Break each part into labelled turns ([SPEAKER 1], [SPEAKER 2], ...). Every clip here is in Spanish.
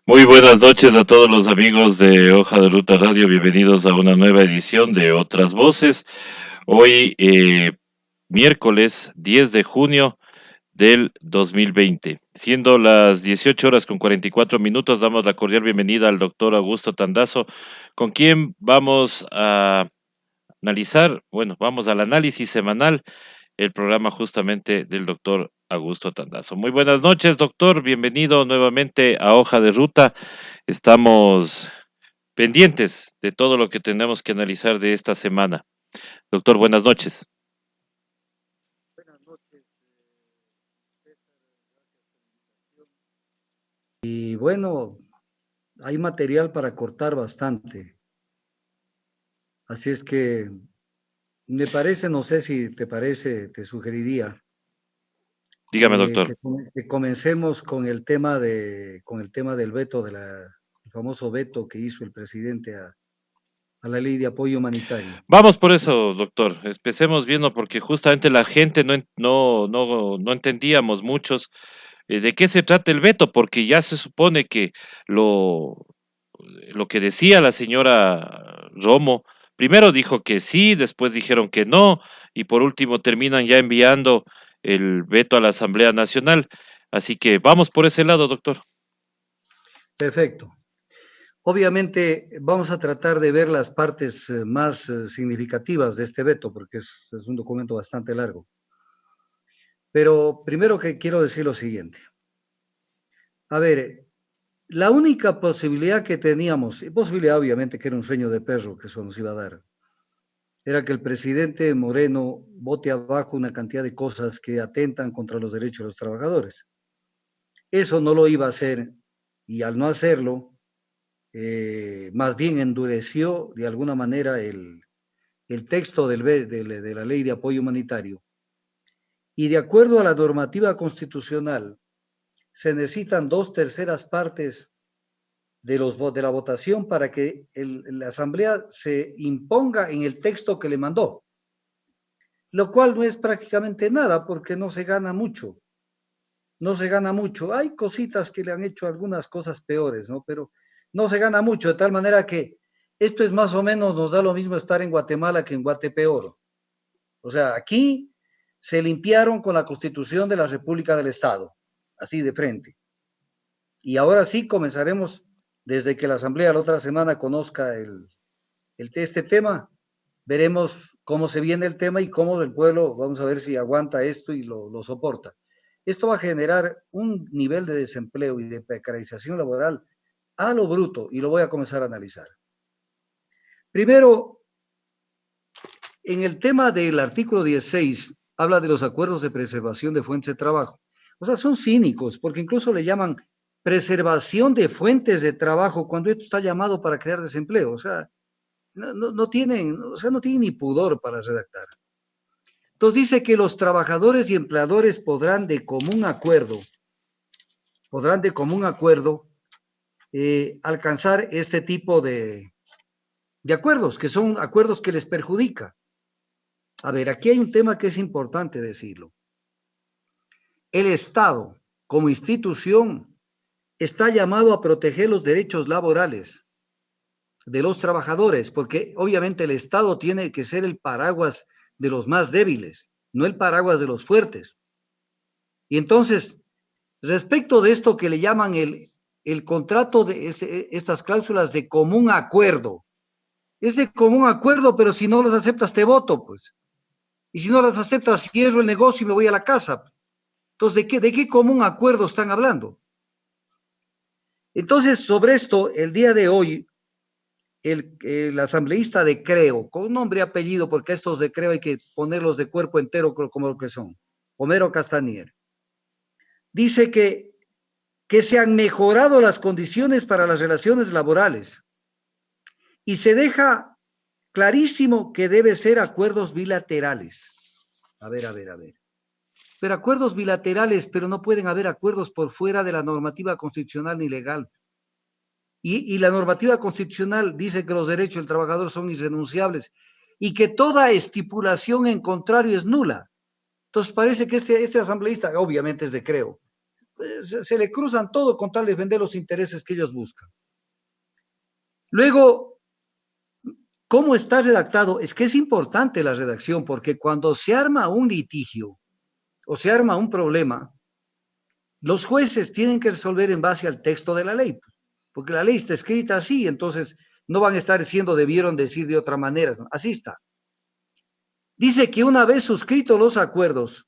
[SPEAKER 1] Muy buenas noches a todos los amigos de Hoja de Ruta Radio. Bienvenidos a una nueva edición de Otras Voces. Hoy, miércoles 10 de junio del 2020. Siendo las 18 horas con 44 minutos, damos la cordial bienvenida al doctor Augusto Tandazo, con quien vamos a analizar, bueno, vamos al análisis semanal, el programa justamente del doctor Augusto Tandazo. Muy buenas noches, doctor. Bienvenido nuevamente a Hoja de Ruta. Estamos pendientes de todo lo que tenemos que analizar de esta semana. Doctor, buenas noches.
[SPEAKER 2] Buenas noches, César, gracias por la invitación. Y bueno, hay material para cortar bastante. Así es que me parece, no sé si te parece, te sugeriría
[SPEAKER 1] Dígame, doctor.
[SPEAKER 2] que comencemos con con el tema del veto, el famoso veto que hizo el presidente a la ley de apoyo humanitario.
[SPEAKER 1] Vamos por eso, doctor. Empecemos viendo porque justamente la gente no entendíamos muchos de qué se trata el veto, porque ya se supone que lo, lo que decía la señora Romo, primero dijo que sí, después dijeron que no, y por último terminan ya enviando el veto a la Asamblea Nacional. Así que vamos por ese lado, doctor.
[SPEAKER 2] Perfecto. Obviamente vamos a tratar de ver las partes más significativas de este veto, porque es un documento bastante largo. Pero primero que quiero decir lo siguiente. A ver, la única posibilidad que teníamos, y posibilidad obviamente que era un sueño de perro que eso nos iba a dar, era que el presidente Moreno vote abajo una cantidad de cosas que atentan contra los derechos de los trabajadores. Eso no lo iba a hacer y al no hacerlo, más bien endureció de alguna manera el texto de la ley de apoyo humanitario. Y de acuerdo a la normativa constitucional, se necesitan dos terceras partes de la votación para que la Asamblea se imponga en el texto que le mandó, lo cual no es prácticamente nada porque no se gana mucho, no se gana mucho. Hay cositas que le han hecho algunas cosas peores, ¿no? Pero no se gana mucho, de tal manera que esto es más o menos, nos da lo mismo estar en Guatemala que en Guatepeor. O sea, aquí se limpiaron con la Constitución de la República del Estado, así de frente. Y ahora sí comenzaremos desde que la Asamblea la otra semana conozca este tema, veremos cómo se viene el tema y cómo el pueblo, vamos a ver si aguanta esto y lo soporta. Esto va a generar un nivel de desempleo y de precarización laboral a lo bruto y lo voy a comenzar a analizar. Primero, en el tema del artículo 16, habla de los acuerdos de preservación de fuentes de trabajo. O sea, son cínicos porque incluso le llaman preservación de fuentes de trabajo cuando esto está llamado para crear desempleo. O sea, no tienen, o sea, no tienen ni pudor para redactar. Entonces dice que los trabajadores y empleadores podrán de común acuerdo alcanzar este tipo de acuerdos, que son acuerdos que les perjudica. A ver, aquí hay un tema que es importante decirlo. El Estado, como institución, está llamado a proteger los derechos laborales de los trabajadores, porque obviamente el Estado tiene que ser el paraguas de los más débiles, no el paraguas de los fuertes. Y entonces, respecto de esto que le llaman el contrato de estas cláusulas de común acuerdo, es de común acuerdo, pero si no las aceptas te voto, pues. Y si no las aceptas, cierro el negocio y me voy a la casa. Entonces, ¿de qué común acuerdo están hablando? Entonces, sobre esto, el día de hoy, el asambleísta de Creo, con nombre y apellido, porque estos de Creo hay que ponerlos de cuerpo entero como lo que son, Homero Castanier, dice que se han mejorado las condiciones para las relaciones laborales y se deja clarísimo que debe ser acuerdos bilaterales. A ver. Pero acuerdos bilaterales, pero no pueden haber acuerdos por fuera de la normativa constitucional ni legal. Y la normativa constitucional dice que los derechos del trabajador son irrenunciables y que toda estipulación en contrario es nula. Entonces parece que este asambleísta, obviamente es de Creo, se le cruzan todo con tal de defender los intereses que ellos buscan. Luego, ¿cómo está redactado? Es que es importante la redacción, porque cuando se arma un litigio o se arma un problema, los jueces tienen que resolver en base al texto de la ley, porque la ley está escrita así, entonces no van a estar diciendo debieron decir de otra manera, así está. Dice que una vez suscritos los acuerdos,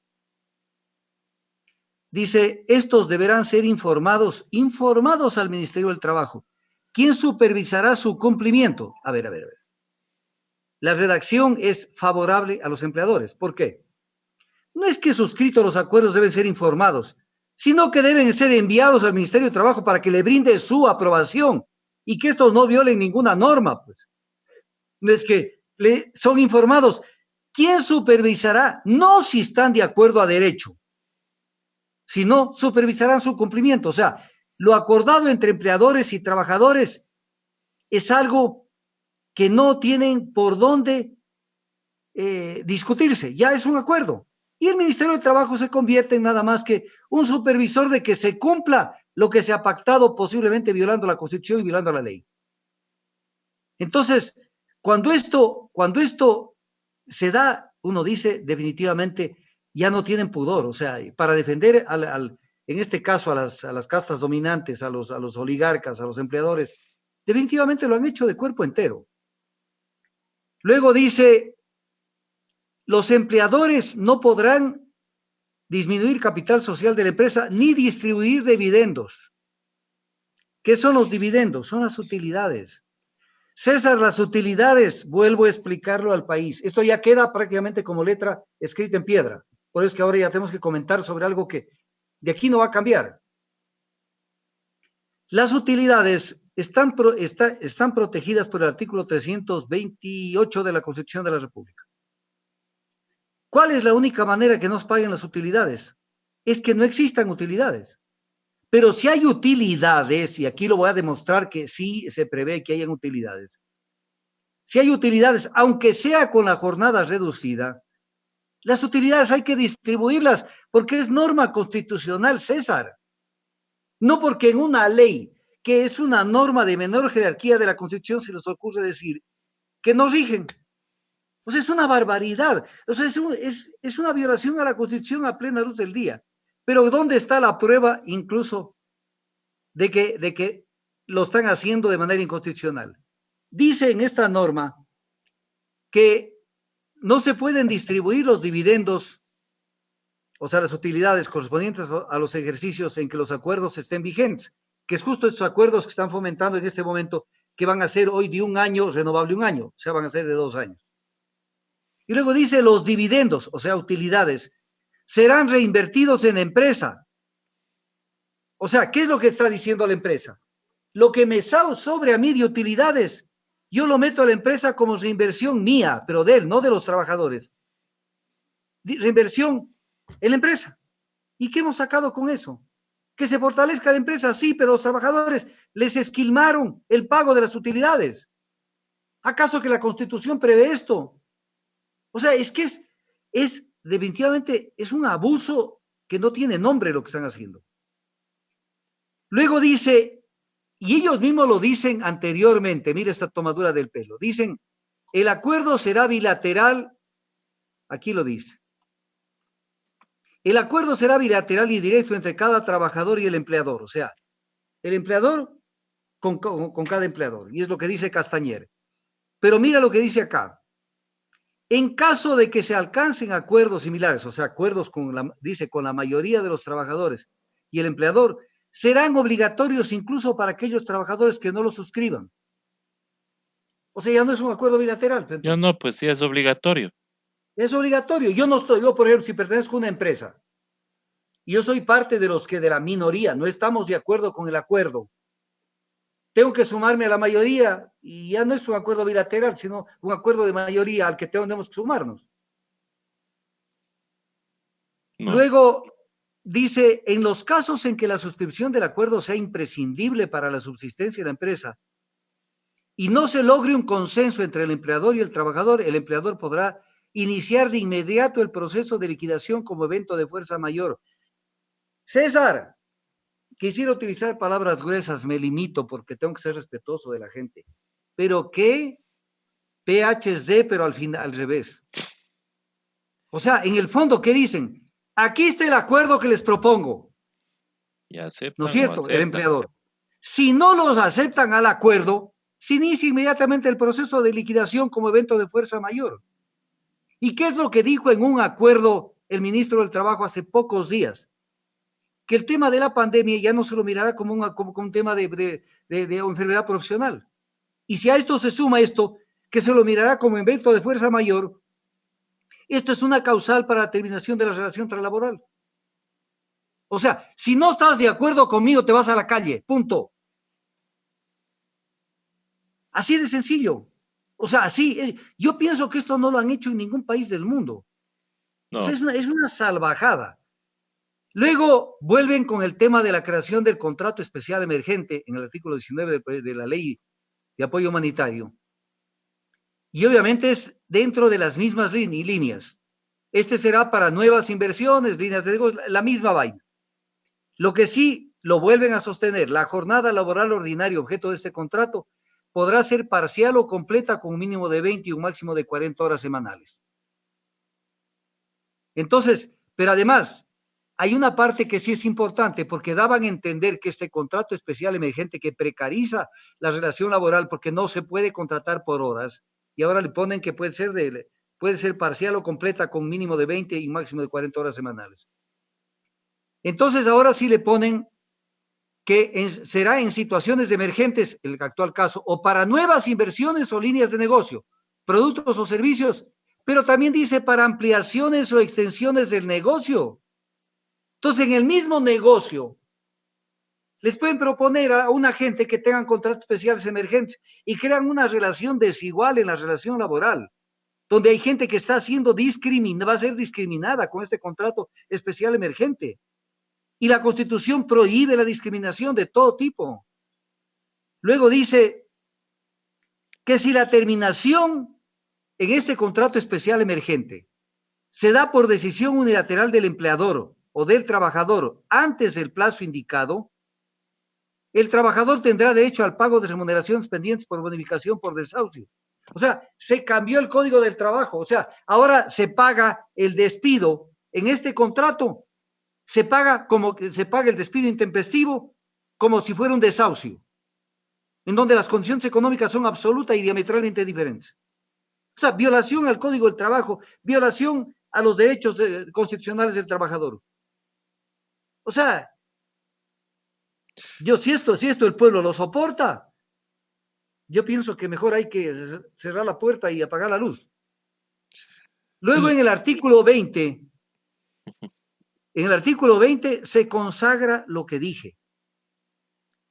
[SPEAKER 2] dice, estos deberán ser informados al Ministerio del Trabajo. ¿Quién supervisará su cumplimiento? A ver. La redacción es favorable a los empleadores. ¿Por qué? No es que suscritos los acuerdos deben ser informados, sino que deben ser enviados al Ministerio de Trabajo para que le brinde su aprobación y que estos no violen ninguna norma. Pues. No es que son informados. ¿Quién supervisará? No si están de acuerdo a derecho, sino supervisarán su cumplimiento. O sea, lo acordado entre empleadores y trabajadores es algo que no tienen por dónde discutirse, ya es un acuerdo. Y el Ministerio de Trabajo se convierte en nada más que un supervisor de que se cumpla lo que se ha pactado, posiblemente violando la Constitución y violando la ley. Entonces, cuando esto se da, uno dice definitivamente ya no tienen pudor, o sea, para defender en este caso a las castas dominantes, a los oligarcas, a los empleadores, definitivamente lo han hecho de cuerpo entero. Luego dice, los empleadores no podrán disminuir capital social de la empresa ni distribuir dividendos. ¿Qué son los dividendos? Son las utilidades. César, las utilidades, vuelvo a explicarlo al país. Esto ya queda prácticamente como letra escrita en piedra. Por eso es que ahora ya tenemos que comentar sobre algo que de aquí no va a cambiar. Las utilidades están protegidas por el artículo 328 de la Constitución de la República. ¿Cuál es la única manera que nos paguen las utilidades? Es que no existan utilidades. Pero si hay utilidades, y aquí lo voy a demostrar que sí se prevé que hayan utilidades, si hay utilidades, aunque sea con la jornada reducida, las utilidades hay que distribuirlas porque es norma constitucional, César. No porque en una ley, que es una norma de menor jerarquía de la Constitución, se les ocurre decir que no rigen. O sea, es una barbaridad. O sea, es una violación a la Constitución a plena luz del día. Pero ¿dónde está la prueba incluso de que lo están haciendo de manera inconstitucional? Dice en esta norma que no se pueden distribuir los dividendos, o sea, las utilidades correspondientes a los ejercicios en que los acuerdos estén vigentes, que es justo estos acuerdos que están fomentando en este momento, que van a ser hoy de 1 año, renovable 1 año, o sea, van a ser de 2 años. Y luego dice los dividendos, o sea, utilidades, serán reinvertidos en la empresa. O sea, ¿qué es lo que está diciendo la empresa? Lo que me sobre a mí de utilidades, yo lo meto a la empresa como reinversión mía, pero de él, no de los trabajadores. Reinversión en la empresa. ¿Y qué hemos sacado con eso? Que se fortalezca la empresa, sí, pero los trabajadores les esquilmaron el pago de las utilidades. ¿Acaso que la Constitución prevé esto? O sea, es que definitivamente es un abuso que no tiene nombre lo que están haciendo. Luego dice, y ellos mismos lo dicen anteriormente, mira esta tomadura del pelo, dicen, el acuerdo será bilateral, aquí lo dice, el acuerdo será bilateral y directo entre cada trabajador y el empleador, o sea, el empleador con cada empleador, y es lo que dice Castañer. Pero mira lo que dice acá. En caso de que se alcancen acuerdos similares, o sea, acuerdos con la mayoría de los trabajadores y el empleador, serán obligatorios incluso para aquellos trabajadores que no lo suscriban. O sea, ya no es un acuerdo bilateral. Entonces,
[SPEAKER 1] ya no, pues sí es obligatorio.
[SPEAKER 2] Es obligatorio. Yo, por ejemplo, si pertenezco a una empresa, yo soy parte de los que de la minoría, no estamos de acuerdo con el acuerdo. Tengo que sumarme a la mayoría y ya no es un acuerdo bilateral, sino un acuerdo de mayoría al que tenemos que sumarnos. No. Luego dice, en los casos en que la suscripción del acuerdo sea imprescindible para la subsistencia de la empresa y no se logre un consenso entre el empleador y el empleador podrá iniciar de inmediato el proceso de liquidación como evento de fuerza mayor. César, quisiera utilizar palabras gruesas, me limito porque tengo que ser respetuoso de la gente. Pero ¿qué? PH es D, pero al final al revés. O sea, en el fondo, ¿qué dicen? Aquí está el acuerdo que les propongo.
[SPEAKER 1] Y
[SPEAKER 2] ¿No es
[SPEAKER 1] aceptan o
[SPEAKER 2] cierto? El
[SPEAKER 1] aceptan.
[SPEAKER 2] empleador. Si no los aceptan al acuerdo, se inicia inmediatamente el proceso de liquidación como evento de fuerza mayor. ¿Y qué es lo que dijo en un acuerdo el ministro del Trabajo hace pocos días? Que el tema de la pandemia ya no se lo mirará como un tema de enfermedad profesional. Y si a esto se suma esto, que se lo mirará como evento de fuerza mayor, esto es una causal para la terminación de la relación laboral. O sea, si no estás de acuerdo conmigo, te vas a la calle, punto. Así de sencillo. O sea, así, yo pienso que esto no lo han hecho en ningún país del mundo. O sea,
[SPEAKER 1] No,
[SPEAKER 2] es una salvajada. Luego vuelven con el tema de la creación del contrato especial emergente en el artículo 19 de la ley de apoyo humanitario. Y obviamente es dentro de las mismas líneas. Este será para nuevas inversiones, líneas de negocio, la misma vaina. Lo que sí lo vuelven a sostener, la jornada laboral ordinaria objeto de este contrato podrá ser parcial o completa con un mínimo de 20 y un máximo de 40 horas semanales. Entonces, pero además, hay una parte que sí es importante porque daban a entender que este contrato especial emergente que precariza la relación laboral porque no se puede contratar por horas y ahora le ponen que puede ser parcial o completa con un mínimo de 20 y un máximo de 40 horas semanales. Entonces ahora sí le ponen que será en situaciones emergentes, el actual caso, o para nuevas inversiones o líneas de negocio, productos o servicios, pero también dice para ampliaciones o extensiones del negocio. Entonces, en el mismo negocio, les pueden proponer a una gente que tengan contratos especiales emergentes y crean una relación desigual en la relación laboral, donde hay gente que está siendo discriminada, va a ser discriminada con este contrato especial emergente. Y la Constitución prohíbe la discriminación de todo tipo. Luego dice que si la terminación en este contrato especial emergente se da por decisión unilateral del empleador o del trabajador antes del plazo indicado, el trabajador tendrá derecho al pago de remuneraciones pendientes por bonificación por desahucio. O sea, se cambió el código del trabajo. O sea, ahora se paga el despido en este contrato, se paga como que se paga el despido intempestivo como si fuera un desahucio, en donde las condiciones económicas son absolutas y diametralmente diferentes. O sea, violación al Código del Trabajo, violación a los derechos constitucionales del trabajador. O sea, si esto el pueblo lo soporta, yo pienso que mejor hay que cerrar la puerta y apagar la luz. Luego en el artículo 20, se consagra lo que dije.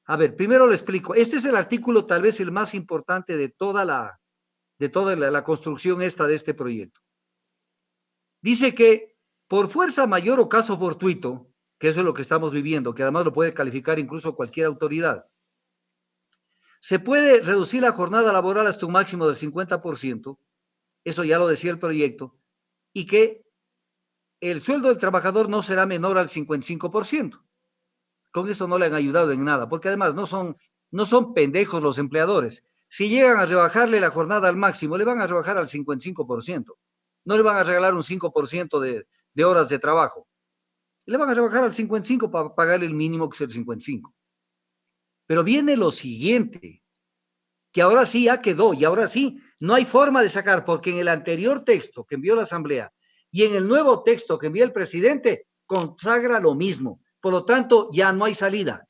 [SPEAKER 2] A ver, primero lo explico. Este es el artículo tal vez el más importante de toda la construcción de este proyecto. Dice que por fuerza mayor o caso fortuito, que eso es lo que estamos viviendo, que además lo puede calificar incluso cualquier autoridad, se puede reducir la jornada laboral hasta un máximo del 50%, eso ya lo decía el proyecto, y que el sueldo del trabajador no será menor al 55%. Con eso no le han ayudado en nada, porque además no son pendejos los empleadores. Si llegan a rebajarle la jornada al máximo, le van a rebajar al 55%. No le van a regalar un 5% de horas de trabajo. Le van a rebajar al 55 para pagarle el mínimo que es el 55. Pero viene lo siguiente, que ahora sí ya quedó y ahora sí no hay forma de sacar, porque en el anterior texto que envió la Asamblea y en el nuevo texto que envía el presidente consagra lo mismo. Por lo tanto, ya no hay salida.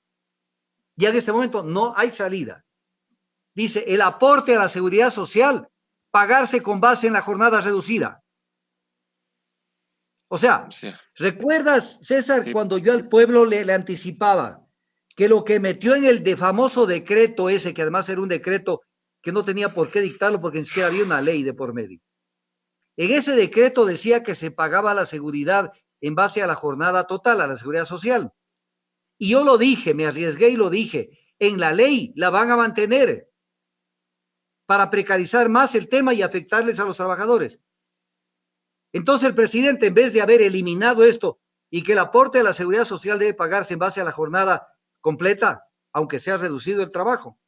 [SPEAKER 2] Ya en este momento no hay salida. Dice, el aporte a la seguridad social, pagarse con base en la jornada reducida. O sea,
[SPEAKER 1] sí,
[SPEAKER 2] ¿recuerdas, César,
[SPEAKER 1] sí,
[SPEAKER 2] cuando yo al pueblo le anticipaba que lo que metió en el famoso decreto ese, que además era un decreto que no tenía por qué dictarlo porque ni siquiera había una ley de por medio? En ese decreto decía que se pagaba la seguridad en base a la jornada total, a la seguridad social. Y yo lo dije, me arriesgué y lo dije, en la ley la van a mantener para precarizar más el tema y afectarles a los trabajadores. Entonces el presidente, en vez de haber eliminado esto y que el aporte a la seguridad social debe pagarse en base a la jornada completa, aunque sea reducido el trabajo.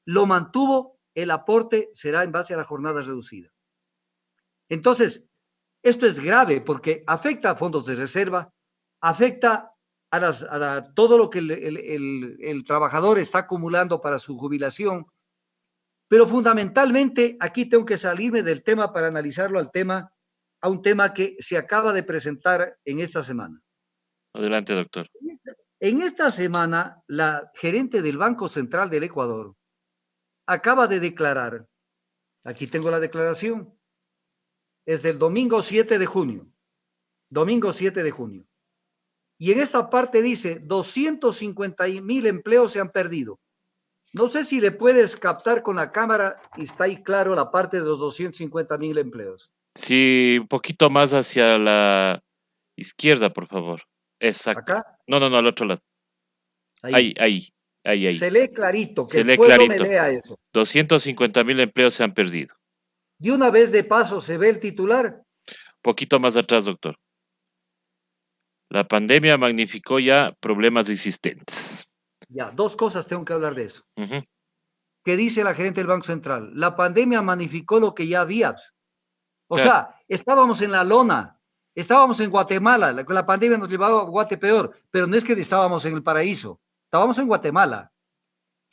[SPEAKER 2] Lo mantuvo, el aporte será en base a la jornada reducida. Entonces, esto es grave porque afecta a fondos de reserva, afecta a todo lo que el trabajador está acumulando para su jubilación, pero fundamentalmente aquí tengo que salirme del tema para analizarlo a un tema que se acaba de presentar en esta semana.
[SPEAKER 1] Adelante, doctor.
[SPEAKER 2] En esta semana, la gerente del Banco Central del Ecuador acaba de declarar, aquí tengo la declaración, es del domingo 7 de junio, y en esta parte dice, 250.000 empleos se han perdido. No sé si le puedes captar con la cámara y está ahí claro la parte de los 250.000 empleos.
[SPEAKER 1] Sí, un poquito más hacia la izquierda, por favor. Exacto.
[SPEAKER 2] Acá,
[SPEAKER 1] No, no, no, al otro lado. Ahí,
[SPEAKER 2] ahí.
[SPEAKER 1] ahí, ahí, ahí.
[SPEAKER 2] Se lee clarito, que
[SPEAKER 1] Se
[SPEAKER 2] el
[SPEAKER 1] lee
[SPEAKER 2] pueblo me
[SPEAKER 1] clarito.
[SPEAKER 2] lea eso.
[SPEAKER 1] 250.000 empleos se han perdido.
[SPEAKER 2] De una vez de paso se ve el titular.
[SPEAKER 1] Poquito más atrás, doctor. La pandemia magnificó ya problemas existentes.
[SPEAKER 2] Ya, dos cosas tengo que hablar de eso.
[SPEAKER 1] Ujú.
[SPEAKER 2] ¿Qué dice la gerente del Banco Central? La pandemia magnificó lo que ya había. O
[SPEAKER 1] Claro,
[SPEAKER 2] sea, estábamos en la lona, estábamos en Guatemala, la pandemia nos llevaba a Guate peor, pero no es que estábamos en el paraíso, estábamos en Guatemala.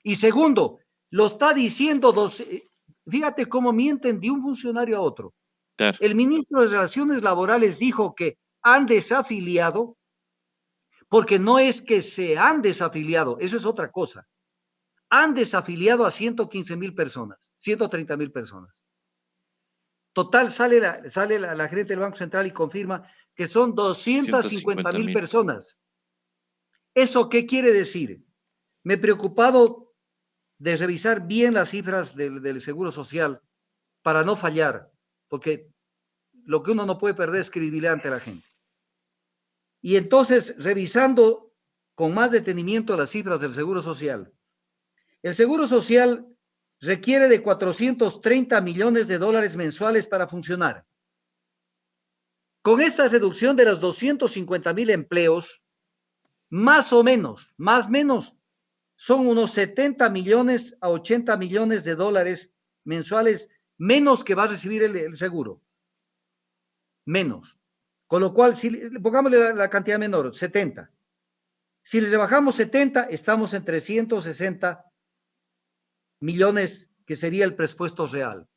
[SPEAKER 2] Y segundo, lo está diciendo fíjate cómo mienten de un funcionario a otro.
[SPEAKER 1] claro.
[SPEAKER 2] El ministro de Relaciones Laborales dijo que han desafiliado, porque no es que se han desafiliado, eso es otra cosa. Han desafiliado a 115.000 personas, 130.000 personas. Total, sale la gerente del Banco Central y confirma que son 250.000
[SPEAKER 1] 150.000.
[SPEAKER 2] personas. ¿Eso qué quiere decir? Me he preocupado de revisar bien las cifras del Seguro Social para no fallar, porque lo que uno no puede perder es credibilidad ante la gente. Y entonces, revisando con más detenimiento las cifras del Seguro Social, el Seguro Social requiere de 430 millones de dólares mensuales para funcionar. Con esta reducción de los 250.000 empleos, más o menos, más o menos, son unos 70 millones a 80 millones de dólares mensuales menos que va a recibir el seguro. Menos. Con lo cual, si pongámosle la cantidad menor, 70. Si le rebajamos 70, estamos en 360 millones, que sería el presupuesto real.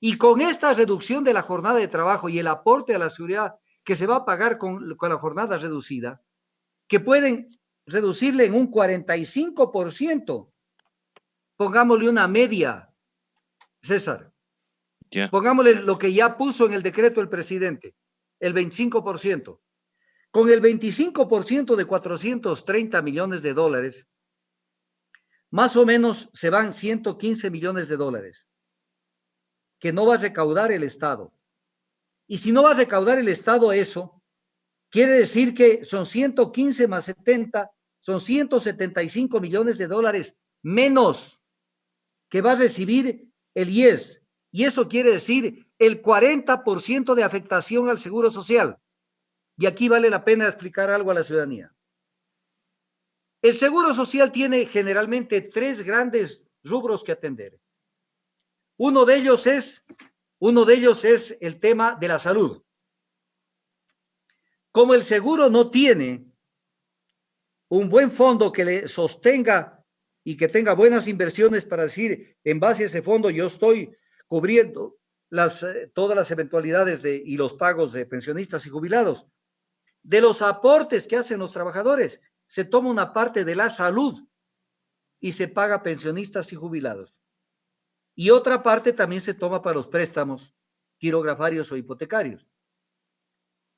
[SPEAKER 2] Y con esta reducción de la jornada de trabajo y el aporte a la seguridad que se va a pagar con la jornada reducida, que pueden reducirle en un 45%, pongámosle una media, César,
[SPEAKER 1] Ya.
[SPEAKER 2] pongámosle lo que ya puso en el decreto el presidente, el 25%. Con el 25% de 430 millones de dólares, más o menos se van 115 millones de dólares que no va a recaudar el Estado. Y si no va a recaudar el Estado eso, quiere decir que son 115 más 70, son 175 millones de dólares menos que va a recibir el IES. Y eso quiere decir el 40% de afectación al seguro social. Y aquí vale la pena explicar algo a la ciudadanía. El seguro social tiene generalmente tres grandes rubros que atender. Uno de ellos es el tema de la salud. Como el seguro no tiene un buen fondo que le sostenga y que tenga buenas inversiones para decir, en base a ese fondo yo estoy cubriendo todas las eventualidades y los pagos de pensionistas y jubilados. De los aportes que hacen los trabajadores, se toma una parte de la salud y se paga pensionistas y jubilados. Y otra parte también se toma para los préstamos quirografarios o hipotecarios.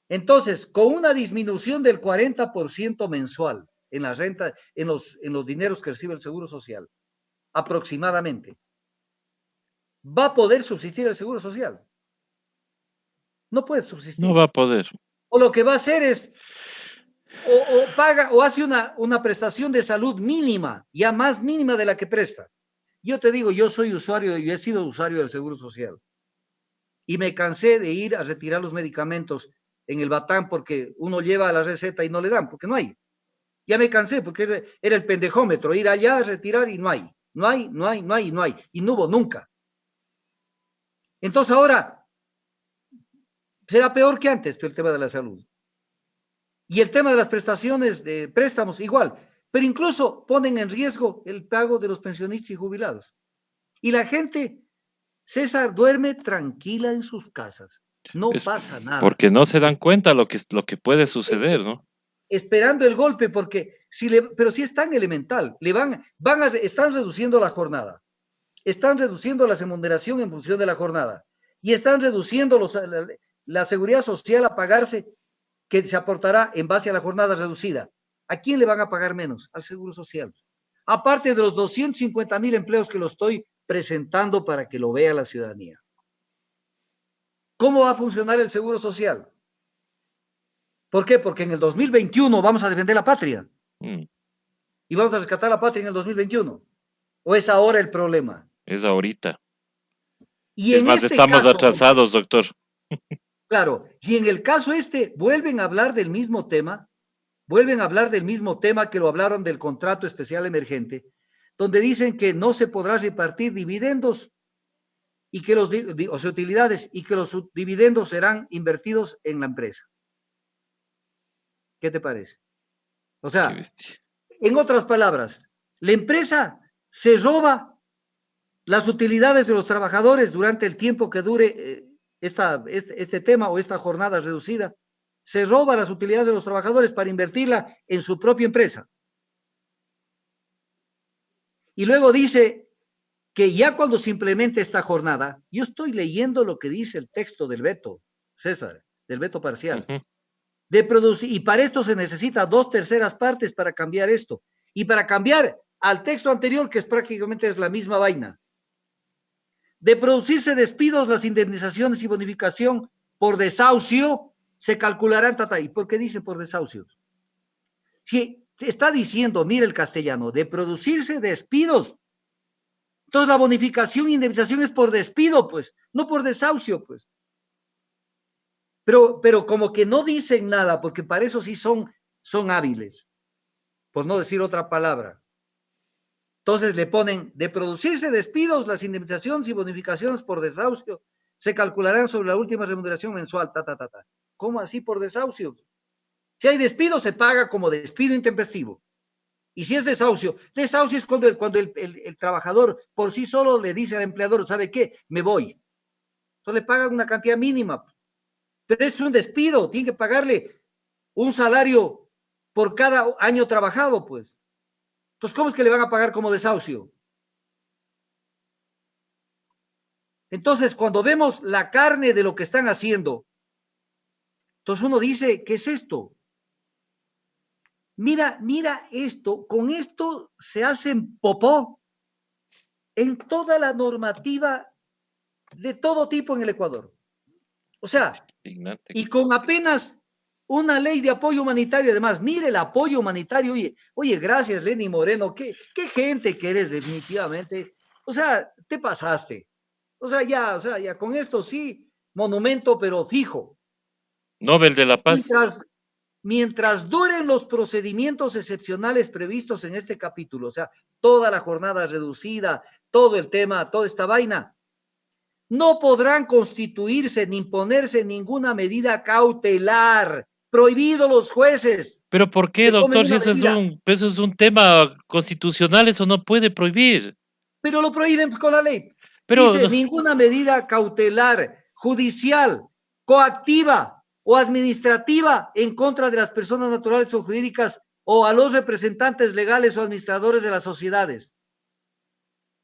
[SPEAKER 2] Entonces, con una disminución del 40% mensual en la renta, en los dineros que recibe el Seguro Social, aproximadamente, ¿va a poder subsistir el Seguro Social? No puede
[SPEAKER 1] No
[SPEAKER 2] subsistir.
[SPEAKER 1] va a poder.
[SPEAKER 2] O lo que va a hacer es, o paga, o hace una prestación de salud mínima, ya más mínima de la que presta. Yo te digo, yo soy usuario, yo he sido usuario del Seguro Social. Y me cansé de ir a retirar los medicamentos en el Batán porque uno lleva la receta y no le dan, porque no hay. Ya me cansé porque era el pendejómetro, ir allá, retirar y no hay. No hay, no hay, no hay, no hay. Y no hubo nunca. Entonces ahora será peor que antes el tema de la salud. Y el tema de las prestaciones de préstamos, igual. Pero incluso ponen en riesgo el pago de los pensionistas y jubilados. Y la gente, César, duerme tranquila en sus casas. No
[SPEAKER 1] Es
[SPEAKER 2] pasa nada.
[SPEAKER 1] porque no se dan cuenta lo que puede suceder, ¿no?
[SPEAKER 2] Esperando el golpe, porque pero si es tan elemental, están reduciendo la jornada, están reduciendo la remuneración en función de la jornada y están reduciendo la seguridad social a pagarse que se aportará en base a la jornada reducida. ¿A quién le van a pagar menos? Al Seguro Social. Aparte de los 250,000 empleos que lo estoy presentando para que lo vea la ciudadanía. ¿Cómo va a funcionar el Seguro Social? ¿Por qué? Porque en el 2021 vamos a defender la patria. Y vamos a rescatar la patria en el 2021. ¿O es ahora el problema?
[SPEAKER 1] Es ahorita.
[SPEAKER 2] Y
[SPEAKER 1] Es
[SPEAKER 2] en
[SPEAKER 1] más,
[SPEAKER 2] este
[SPEAKER 1] estamos
[SPEAKER 2] caso,
[SPEAKER 1] atrasados, doctor.
[SPEAKER 2] claro, y en el caso vuelven a hablar del mismo tema, que lo hablaron del contrato especial emergente, donde dicen que no se podrá repartir dividendos y que o sea, utilidades, y que los dividendos serán invertidos en la empresa. ¿Qué te parece? O sea, en otras palabras, la empresa se roba las utilidades de los trabajadores durante el tiempo que dure este tema o esta jornada reducida. Se roba las utilidades de los trabajadores para invertirla en su propia empresa. Y luego dice que ya cuando se implemente esta jornada, yo estoy leyendo lo que dice el texto del veto, César, del veto parcial, de producir, y para esto se necesita 2/3 partes para cambiar esto, y para cambiar al texto anterior, que es prácticamente es la misma vaina. De producirse despidos, las indemnizaciones y bonificación por desahucio se calcularán, ¿y por qué dice por desahucio? Si se está diciendo, mire el castellano, de producirse despidos, entonces la bonificación e indemnización es por despido, pues, no por desahucio, pues. Pero como que no dicen nada, porque para eso sí son hábiles, por no decir otra palabra. Entonces le ponen, de producirse despidos, las indemnizaciones y bonificaciones por desahucio se calcularán sobre la última remuneración mensual, ¿Cómo así por desahucio? Si hay despido, se paga como despido intempestivo. Y si es desahucio es cuando el trabajador por sí solo le dice al empleador, ¿sabe qué? Me voy. Entonces le pagan una cantidad mínima. Pero es un despido, tiene que pagarle un salario por cada año trabajado, pues. Entonces, ¿cómo es que le van a pagar como desahucio? Entonces, cuando vemos la carne de lo que están haciendo, entonces uno dice, ¿qué es esto? Mira esto, con esto se hacen popó en toda la normativa de todo tipo en el Ecuador. O sea, y con apenas una ley de apoyo humanitario, además, mire el apoyo humanitario, oye, gracias Lenny Moreno, qué gente que eres definitivamente, o sea, te pasaste, o sea, ya con esto sí, monumento, pero fijo.
[SPEAKER 1] Nobel de la Paz.
[SPEAKER 2] Mientras duren los procedimientos excepcionales previstos en este capítulo, o sea, toda la jornada reducida, todo el tema, toda esta vaina, no podrán constituirse ni imponerse ninguna medida cautelar. Prohibido los jueces.
[SPEAKER 1] ¿Pero por qué, doctor? Si eso es un tema constitucional, eso no puede prohibir.
[SPEAKER 2] Pero lo prohíben con la ley.
[SPEAKER 1] Pero
[SPEAKER 2] Dice, ninguna medida cautelar, judicial, coactiva o administrativa en contra de las personas naturales o jurídicas o a los representantes legales o administradores de las sociedades.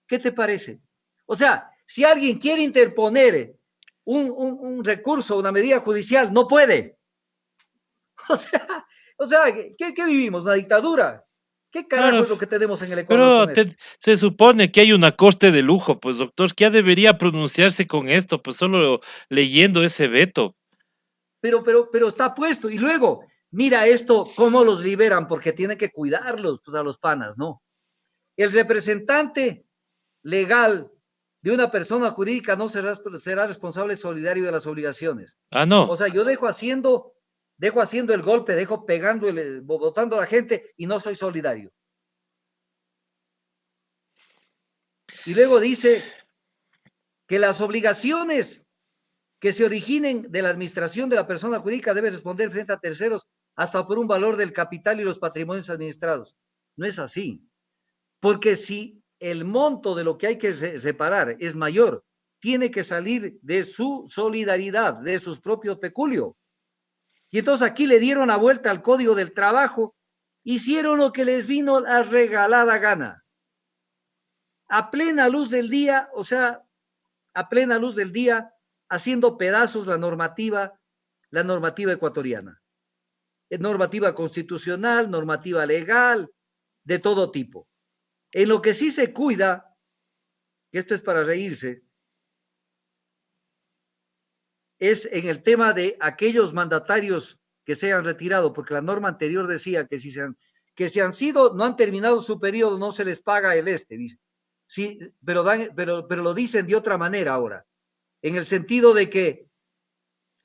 [SPEAKER 2] ¿Qué te parece? O sea, si alguien quiere interponer un recurso, una medida judicial, no puede. O sea, ¿qué vivimos? ¿Una dictadura? ¿Qué carajo
[SPEAKER 1] claro,
[SPEAKER 2] es lo que tenemos en el Ecuador con esto?
[SPEAKER 1] se supone que hay una corte de lujo, pues doctor, que ya debería pronunciarse con esto, pues solo leyendo ese veto.
[SPEAKER 2] Pero está puesto. Y luego, mira esto, cómo los liberan, porque tienen que cuidarlos, pues a los panas, ¿no? El representante legal de una persona jurídica no será responsable solidario de las obligaciones.
[SPEAKER 1] Ah, no.
[SPEAKER 2] O sea, yo dejo haciendo dejo haciendo el golpe, dejo pegando, botando a la gente y no soy solidario. Y luego dice que las obligaciones que se originen de la administración de la persona jurídica debe responder frente a terceros hasta por un valor del capital y los patrimonios administrados. No es así, porque si el monto de lo que hay que separar es mayor, tiene que salir de su solidaridad, de sus propios peculios. Y entonces aquí le dieron la vuelta al Código del Trabajo, hicieron lo que les vino a regalada gana. A plena luz del día, o sea, a plena luz del día, haciendo pedazos la normativa ecuatoriana. Es normativa constitucional, normativa legal, de todo tipo. En lo que sí se cuida, que esto es para reírse, es en el tema de aquellos mandatarios que se han retirado, porque la norma anterior decía que si se han sido, no han terminado su periodo, no se les paga el dice. Sí, pero lo dicen de otra manera ahora, en el sentido de que,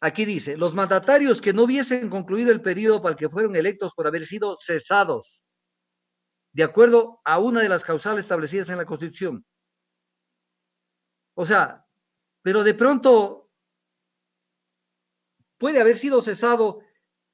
[SPEAKER 2] aquí dice, los mandatarios que no hubiesen concluido el periodo para el que fueron electos por haber sido cesados, de acuerdo a una de las causales establecidas en la Constitución. O sea, pero de pronto puede haber sido cesado,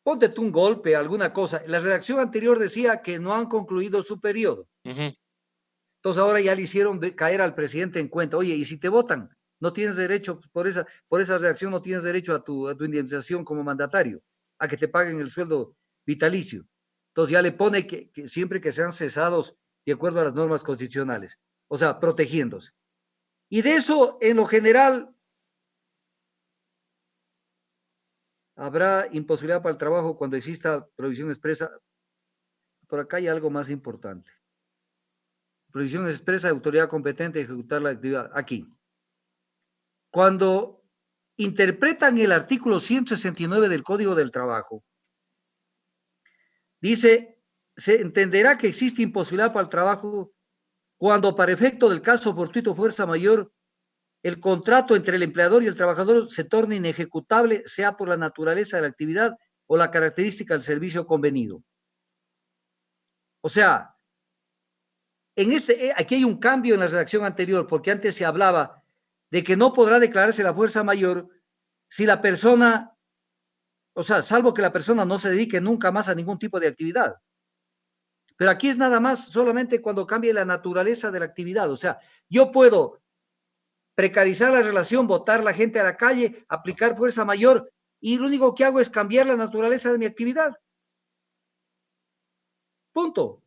[SPEAKER 2] ponte tú un golpe, alguna cosa. La redacción anterior decía que no han concluido su periodo. Entonces ahora ya le hicieron caer al presidente en cuenta. Oye, ¿y si te votan? No tienes derecho, por esa reacción no tienes derecho a tu indemnización como mandatario, a que te paguen el sueldo vitalicio. Entonces ya le pone que siempre que sean cesados de acuerdo a las normas constitucionales, o sea, protegiéndose. Y de eso, en lo general, habrá imposibilidad para el trabajo cuando exista provisión expresa. Por acá hay algo más importante. Provisión expresa de autoridad competente de ejecutar la actividad. Aquí. Cuando interpretan el artículo 169 del Código del Trabajo, dice, se entenderá que existe imposibilidad para el trabajo cuando para efecto del caso fortuito fuerza mayor, el contrato entre el empleador y el trabajador se torne inejecutable, sea por la naturaleza de la actividad o la característica del servicio convenido. O sea, aquí hay un cambio en la redacción anterior, porque antes se hablaba de que no podrá declararse la fuerza mayor si la persona, o sea, salvo que la persona no se dedique nunca más a ningún tipo de actividad. Pero aquí es nada más solamente cuando cambie la naturaleza de la actividad. O sea, yo puedo precarizar la relación, botar la gente a la calle, aplicar fuerza mayor, y lo único que hago es cambiar la naturaleza de mi actividad. Punto.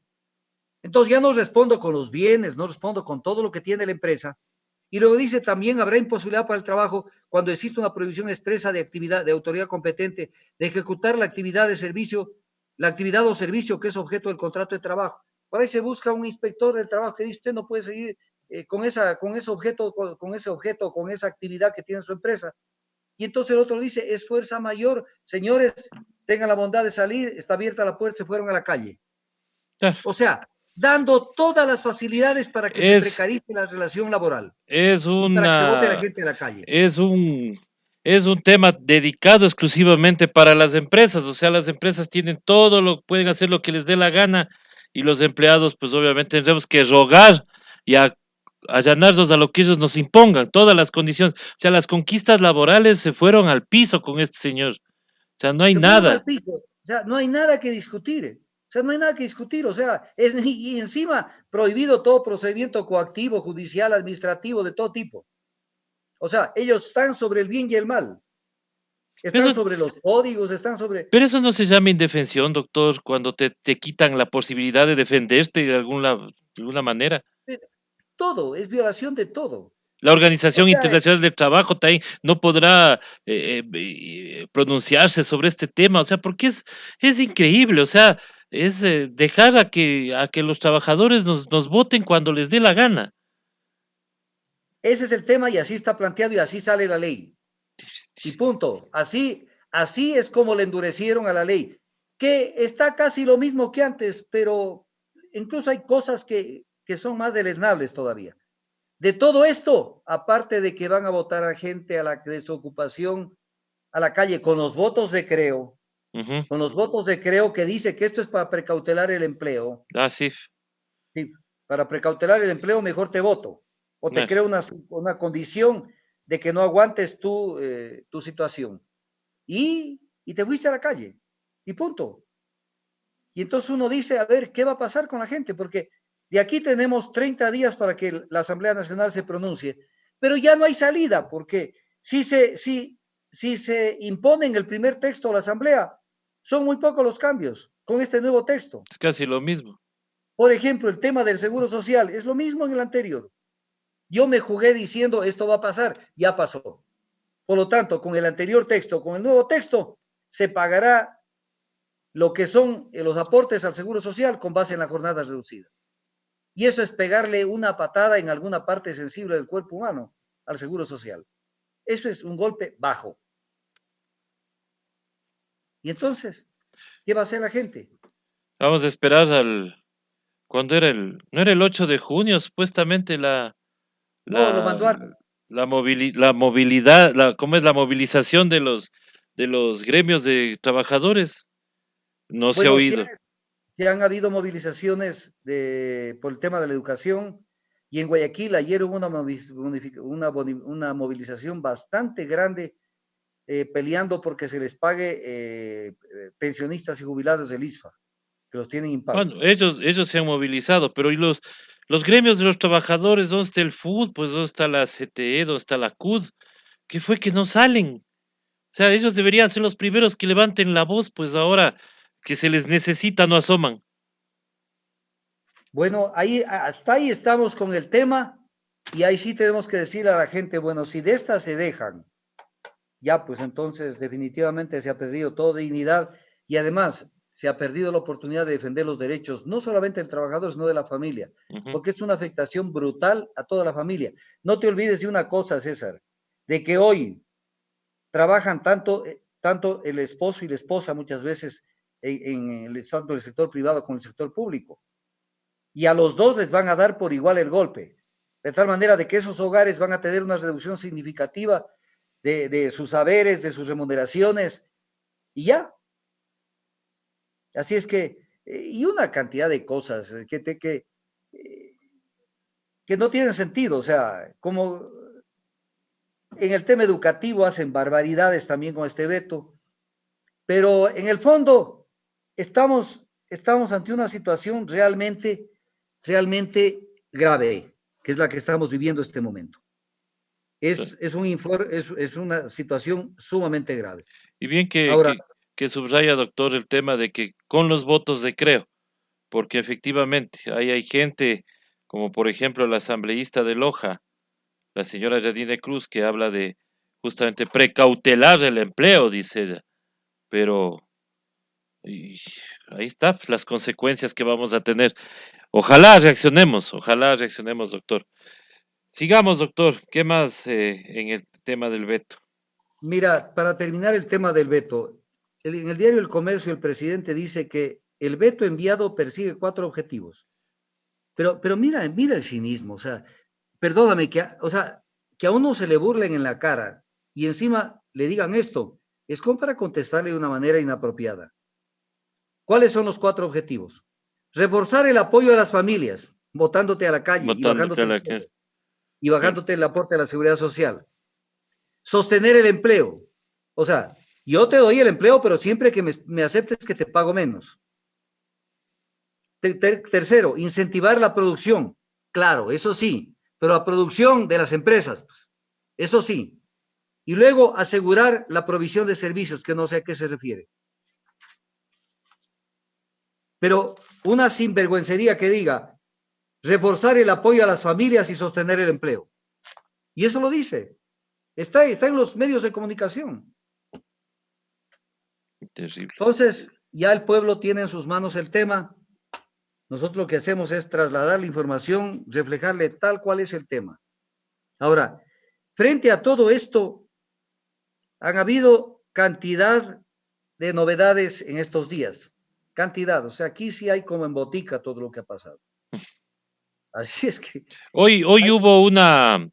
[SPEAKER 2] Entonces ya no respondo con los bienes, no respondo con todo lo que tiene la empresa. Y luego dice también habrá imposibilidad para el trabajo cuando existe una prohibición expresa de actividad de autoridad competente de ejecutar la actividad de servicio, la actividad o servicio que es objeto del contrato de trabajo. Por ahí se busca un inspector del trabajo que dice usted no puede seguir con ese objeto, con esa actividad que tiene su empresa. Y entonces el otro dice, es fuerza mayor, señores, tengan la bondad de salir, está abierta la puerta, se fueron a la calle. O sea, dando todas las facilidades para que se precarice la relación laboral. Y para que se bote la gente a la calle.
[SPEAKER 1] Es un tema dedicado exclusivamente para las empresas, o sea, las empresas tienen pueden hacer lo que les dé la gana, y los empleados, pues obviamente tendremos que rogar y allanarnos a lo que ellos nos impongan, todas las condiciones. O sea, las conquistas laborales se fueron al piso con este señor. O sea, no hay
[SPEAKER 2] Se fueron
[SPEAKER 1] nada.
[SPEAKER 2] al piso. O sea, no hay nada que discutir. O sea, no hay nada que discutir. O sea, y encima prohibido todo procedimiento coactivo, judicial, administrativo, de todo tipo. O sea, ellos están sobre el bien y el mal. Están sobre los códigos, están sobre...
[SPEAKER 1] Pero eso no se llama indefensión, doctor, cuando te quitan la posibilidad de defenderte de alguna manera.
[SPEAKER 2] Todo, es violación de todo.
[SPEAKER 1] La Organización
[SPEAKER 2] O sea,
[SPEAKER 1] Internacional del Trabajo también no podrá pronunciarse sobre este tema, o sea, porque es increíble, o sea, es dejar a que los trabajadores nos voten cuando les dé la gana.
[SPEAKER 2] ese es el tema y así está planteado y así sale la ley. Y punto. Así es como le endurecieron a la ley, que está casi lo mismo que antes, pero incluso hay cosas que son más deleznables todavía. De todo esto, aparte de que van a votar a gente a la desocupación, a la calle con los votos de Creo,
[SPEAKER 1] Ujú.
[SPEAKER 2] con los votos de creo que dice que esto es para precautelar el empleo.
[SPEAKER 1] Ah, sí.
[SPEAKER 2] Sí, para precautelar el empleo, mejor te voto. O te
[SPEAKER 1] Ah,
[SPEAKER 2] creo una condición de que no aguantes tu situación. Y te fuiste a la calle. Y punto. Y entonces uno dice, a ver, ¿qué va a pasar con la gente? Porque de aquí tenemos 30 días para que la Asamblea Nacional se pronuncie, pero ya no hay salida, porque si se impone en el primer texto a la Asamblea, son muy pocos los cambios con este nuevo texto.
[SPEAKER 1] es casi lo mismo.
[SPEAKER 2] Por ejemplo, el tema del seguro social es lo mismo en el anterior. Yo me jugué diciendo esto va a pasar, ya pasó. Por lo tanto, con el anterior texto, con el nuevo texto, se pagará lo que son los aportes al seguro social con base en la jornada reducida. Y eso es pegarle una patada en alguna parte sensible del cuerpo humano al seguro social. Eso es un golpe bajo. Y entonces, ¿qué va a hacer la gente?
[SPEAKER 1] Vamos a esperar ¿cuándo era no era el 8 de junio, supuestamente
[SPEAKER 2] No, lo
[SPEAKER 1] la,
[SPEAKER 2] mandó antes.
[SPEAKER 1] la movilidad, ¿cómo es la movilización de los gremios de trabajadores? No se ha
[SPEAKER 2] Bueno,
[SPEAKER 1] oído.
[SPEAKER 2] sí han habido movilizaciones por el tema de la educación y en Guayaquil ayer hubo una movilización bastante grande peleando porque se les pague pensionistas y jubilados del ISFA, que los tienen
[SPEAKER 1] Bueno,
[SPEAKER 2] impagos.
[SPEAKER 1] ellos se han movilizado, pero ¿y los gremios de los trabajadores? ¿Dónde está el FUD? Pues ¿dónde está la CTE? ¿Dónde está la CUD? ¿Qué fue que no salen? O sea, ellos deberían ser los primeros que levanten la voz, pues ahora que se les necesita no asoman.
[SPEAKER 2] Bueno, hasta ahí estamos con el tema y ahí sí tenemos que decir a la gente, bueno, si de estas se dejan, ya pues entonces definitivamente se ha perdido toda dignidad y además se ha perdido la oportunidad de defender los derechos, no solamente del trabajador, sino de la familia,
[SPEAKER 1] Ujú.
[SPEAKER 2] porque es una afectación brutal a toda la familia. No te olvides de una cosa, César, de que hoy trabajan tanto el esposo y la esposa muchas veces tanto el sector privado como el sector público y a los dos les van a dar por igual el golpe, de tal manera de que esos hogares van a tener una reducción significativa de sus saberes, de sus remuneraciones, y ya. Así es y una cantidad de cosas que no tienen sentido, o sea, como en el tema educativo hacen barbaridades también con este veto, pero en el fondo estamos ante una situación realmente grave, que es la que estamos viviendo en este momento.
[SPEAKER 1] Sí.
[SPEAKER 2] Es una situación sumamente grave.
[SPEAKER 1] Y bien
[SPEAKER 2] Ahora,
[SPEAKER 1] que subraya, doctor, el tema de que con los votos de creo, porque efectivamente ahí hay gente, como por ejemplo la asambleísta de Loja, la señora Yadine Cruz, que habla de justamente precautelar el empleo, dice ella, pero y ahí está, pues, las consecuencias que vamos a tener. Ojalá reaccionemos, doctor. Sigamos, doctor. ¿Qué más en el tema del veto?
[SPEAKER 2] mira, para terminar el tema del veto, en el diario El Comercio el presidente dice que el veto enviado persigue cuatro objetivos. Pero mira el cinismo, o sea, perdóname, o sea, que a uno se le burlen en la cara y encima le digan esto, es como para contestarle de una manera inapropiada. ¿Cuáles son los cuatro objetivos? Reforzar el apoyo a las familias, botándote a la calle y
[SPEAKER 1] Votándote a
[SPEAKER 2] bajándote el
[SPEAKER 1] la que...
[SPEAKER 2] sueldo y
[SPEAKER 1] Sí.
[SPEAKER 2] bajándote el aporte a la seguridad social. Sostener el empleo. O sea, yo te doy el empleo, pero siempre que me aceptes que te pago menos. Tercero, incentivar la producción. Claro, eso sí, pero la producción de las empresas, pues, eso sí. Y luego asegurar la provisión de servicios, que no sé a qué se refiere. Pero una sinvergüencería que diga reforzar el apoyo a las familias y sostener el empleo. Y eso lo dice. Está en los medios de comunicación.
[SPEAKER 1] Terrible.
[SPEAKER 2] Entonces, ya el pueblo tiene en sus manos el tema. Nosotros lo que hacemos es trasladar la información, reflejarle tal cual es el tema. Ahora, frente a todo esto, han habido cantidad de novedades en estos días. Cantidad. O sea, aquí sí hay como en botica todo lo que ha pasado. Así es que
[SPEAKER 1] Hoy, hoy hubo una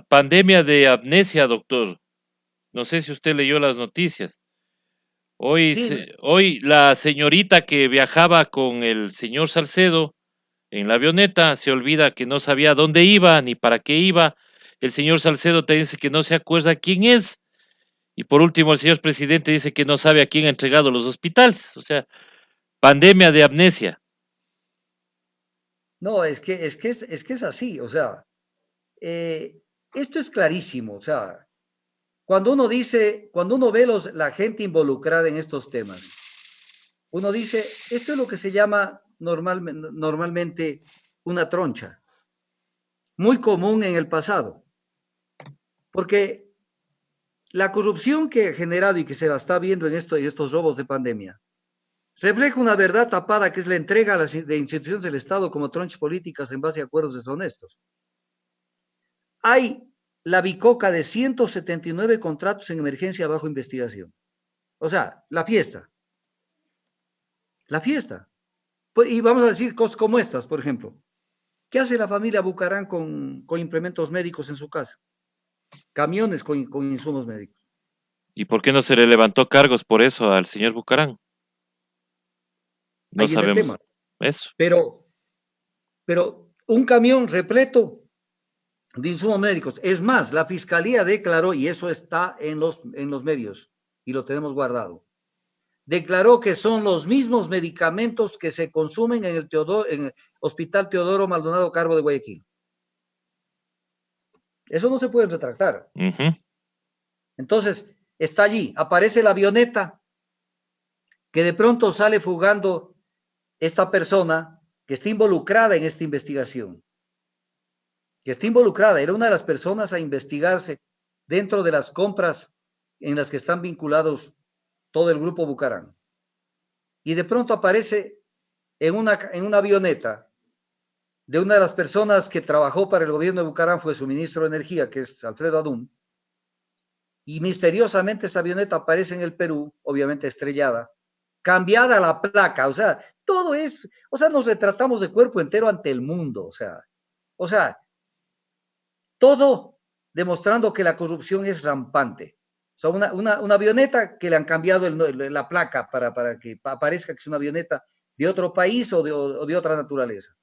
[SPEAKER 1] pandemia de amnesia, doctor. No sé si usted leyó las noticias.
[SPEAKER 2] Sí,
[SPEAKER 1] Hoy la señorita que viajaba con el señor Salcedo en la avioneta se olvida que no sabía dónde iba ni para qué iba. El señor Salcedo te dice que no se acuerda quién es. Y por último, el señor presidente dice que no sabe a quién ha entregado los hospitales. O sea, pandemia de amnesia.
[SPEAKER 2] no, es que es así, o sea, eh, esto es clarísimo, o sea, cuando uno ve la gente involucrada en estos temas, uno dice, esto es lo que se llama normalmente una troncha, muy común en el pasado, porque la corrupción que ha generado y que se la está viendo en estos robos de pandemia, refleja una verdad tapada que es la entrega de instituciones del Estado como tronchas políticas en base a acuerdos deshonestos. Hay la bicoca de 179 contratos en emergencia bajo investigación. O sea, la fiesta, la fiesta. Pues, y vamos a decir cosas como estas, por ejemplo. ¿Qué hace la familia Bucarán con implementos médicos en su casa? Camiones con insumos médicos.
[SPEAKER 1] ¿Y por qué no se le levantó cargos por eso al señor Bucarán? No
[SPEAKER 2] Ahí viene el tema.
[SPEAKER 1] sabemos eso.
[SPEAKER 2] Pero, pero un camión repleto de insumos médicos. Es más, la fiscalía declaró, y eso está en los medios, y lo tenemos guardado, declaró que son los mismos medicamentos que se consumen en el Hospital Teodoro Maldonado Carbo de Guayaquil. Eso no se puede retractar.
[SPEAKER 1] Ujú.
[SPEAKER 2] Entonces, está allí, aparece la avioneta, que de pronto sale fugando esta persona que está involucrada en esta investigación, que está involucrada, era una de las personas a investigarse dentro de las compras en las que están vinculados todo el grupo Bucarán. Y de pronto aparece en una avioneta de una de las personas que trabajó para el gobierno de Bucarán, fue su ministro de Energía, que es Alfredo Adún, y misteriosamente esa avioneta aparece en el Perú, obviamente estrellada, cambiada la placa, o sea, todo es, o sea, nos retratamos de cuerpo entero ante el mundo, o sea, todo demostrando que la corrupción es rampante. O sea, una avioneta que le han cambiado la placa para que aparezca que es una avioneta de otro país o de otra naturaleza.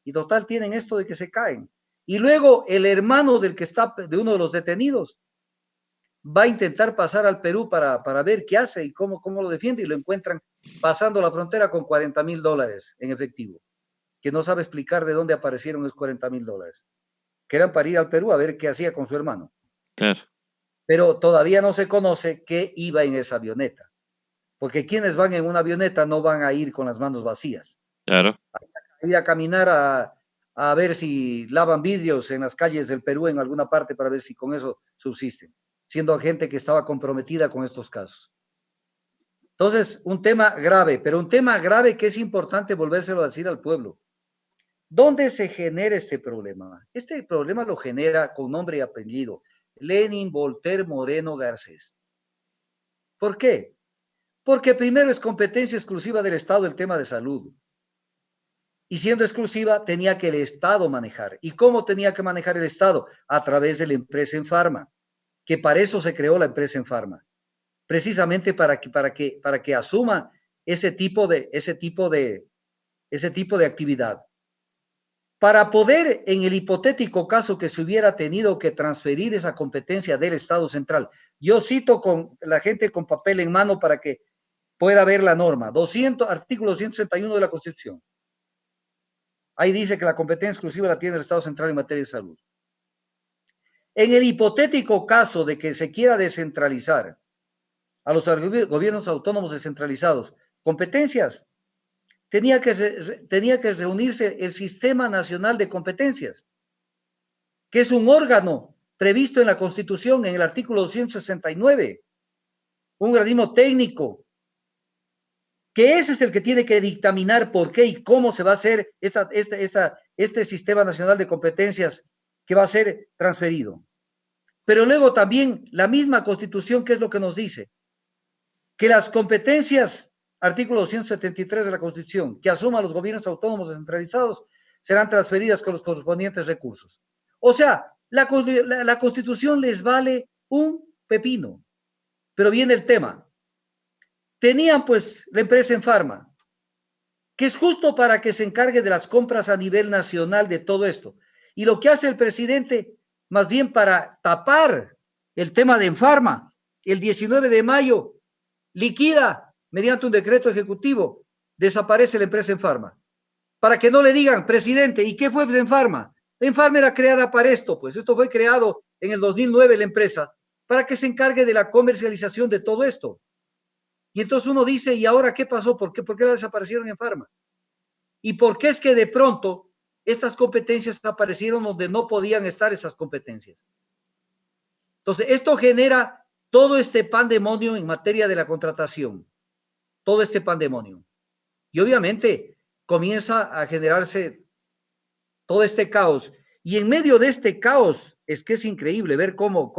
[SPEAKER 2] Y total, tienen esto de que se caen. Y luego el hermano de uno de los detenidos va a intentar pasar al Perú para ver qué hace y cómo lo defiende, y lo encuentran pasando la frontera con $40,000 en efectivo, que no sabe explicar de dónde aparecieron esos $40,000, que eran para ir al Perú a ver qué hacía con su hermano.
[SPEAKER 1] Claro,
[SPEAKER 2] Pero todavía no se conoce qué iba en esa avioneta, porque quienes van en una avioneta no van a ir con las manos vacías,
[SPEAKER 1] claro.
[SPEAKER 2] ir a caminar a ver si lavan vidrios en las calles del Perú en alguna parte para ver si con eso subsisten, siendo gente que estaba comprometida con estos casos. Entonces, un tema grave, pero un tema grave que es importante volvérselo a decir al pueblo. ¿Dónde se genera este problema? Este problema lo genera con nombre y apellido: Lenin Voltaire Moreno Garcés. ¿Por qué? Porque primero es competencia exclusiva del Estado el tema de salud. Y siendo exclusiva, tenía que el Estado manejar. ¿Y cómo tenía que manejar el Estado? A través de la empresa en farma, que para eso se creó la empresa en farma, precisamente para que asuma ese tipo de actividad. Para poder, en el hipotético caso que se hubiera tenido que transferir esa competencia del Estado central, yo cito con la gente con papel en mano para que pueda ver la norma, artículo 261 de la Constitución. Ahí dice que la competencia exclusiva la tiene el Estado central en materia de salud. En el hipotético caso de que se quiera descentralizar a los gobiernos autónomos descentralizados competencias, tenía que reunirse el Sistema Nacional de Competencias, que es un órgano previsto en la Constitución en el artículo 269, un organismo técnico, que ese es el que tiene que dictaminar por qué y cómo se va a hacer este Sistema Nacional de Competencias que va a ser transferido. Pero luego también la misma Constitución, ¿qué es lo que nos dice? Que las competencias, artículo 273 de la Constitución, que asuman los gobiernos autónomos descentralizados, serán transferidas con los correspondientes recursos. O sea, la Constitución les vale un pepino. Pero viene el tema. tenían pues la empresa Enfarma, que es justo para que se encargue de las compras a nivel nacional de todo esto. Y lo que hace el presidente, más bien para tapar el tema de Enfarma, el 19 de mayo liquida mediante un decreto ejecutivo, desaparece la empresa Enfarma. Para que no le digan, presidente, ¿y qué fue Enfarma? Enfarma era creada para esto, pues esto fue creado en el 2009 la empresa, para que se encargue de la comercialización de todo esto. Y entonces uno dice, ¿y ahora qué pasó? ¿Por qué la desaparecieron Enfarma? ¿Y por qué es que de pronto estas competencias aparecieron donde no podían estar esas competencias? Entonces, esto genera todo este pandemonio en materia de la contratación, todo este pandemonio. Y obviamente comienza a generarse todo este caos. Y en medio de este caos es que es increíble ver cómo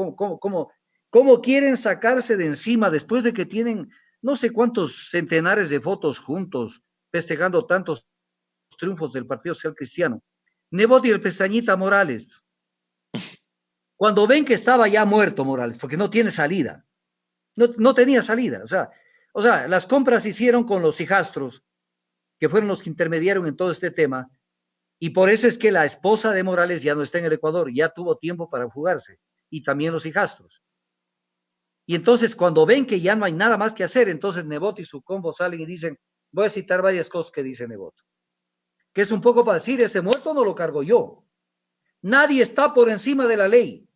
[SPEAKER 2] quieren sacarse de encima después de que tienen no sé cuántos centenares de fotos juntos, festejando tantos triunfos del Partido Social Cristiano. Nebot y el Pestañita Morales, cuando ven que estaba ya muerto Morales, porque no tiene salida, no tenía salida, o sea, las compras se hicieron con los hijastros, que fueron los que intermediaron en todo este tema, y por eso es que la esposa de Morales ya no está en el Ecuador, ya tuvo tiempo para fugarse, y también los hijastros. Y entonces cuando ven que ya no hay nada más que hacer, entonces Nebot y su combo salen y dicen, voy a citar varias cosas que dice Nebot, que es un poco para decir, este muerto no lo cargo yo. Nadie está por encima de la ley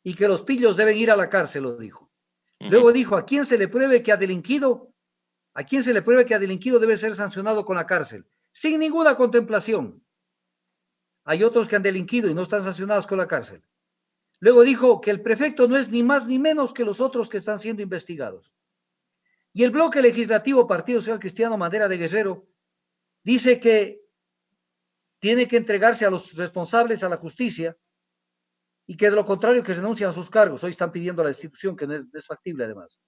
[SPEAKER 2] y que los pillos deben ir a la cárcel, lo dijo. Luego dijo, a quien se le pruebe que ha delinquido debe ser sancionado con la cárcel, sin ninguna contemplación. Hay otros que han delinquido y no están sancionados con la cárcel. Luego dijo que el prefecto no es ni más ni menos que los otros que están siendo investigados. Y el bloque legislativo Partido Social Cristiano Madera de Guerrero dice que tiene que entregarse a los responsables a la justicia y que de lo contrario que renuncien a sus cargos. Hoy están pidiendo a la destitución, que no es factible además.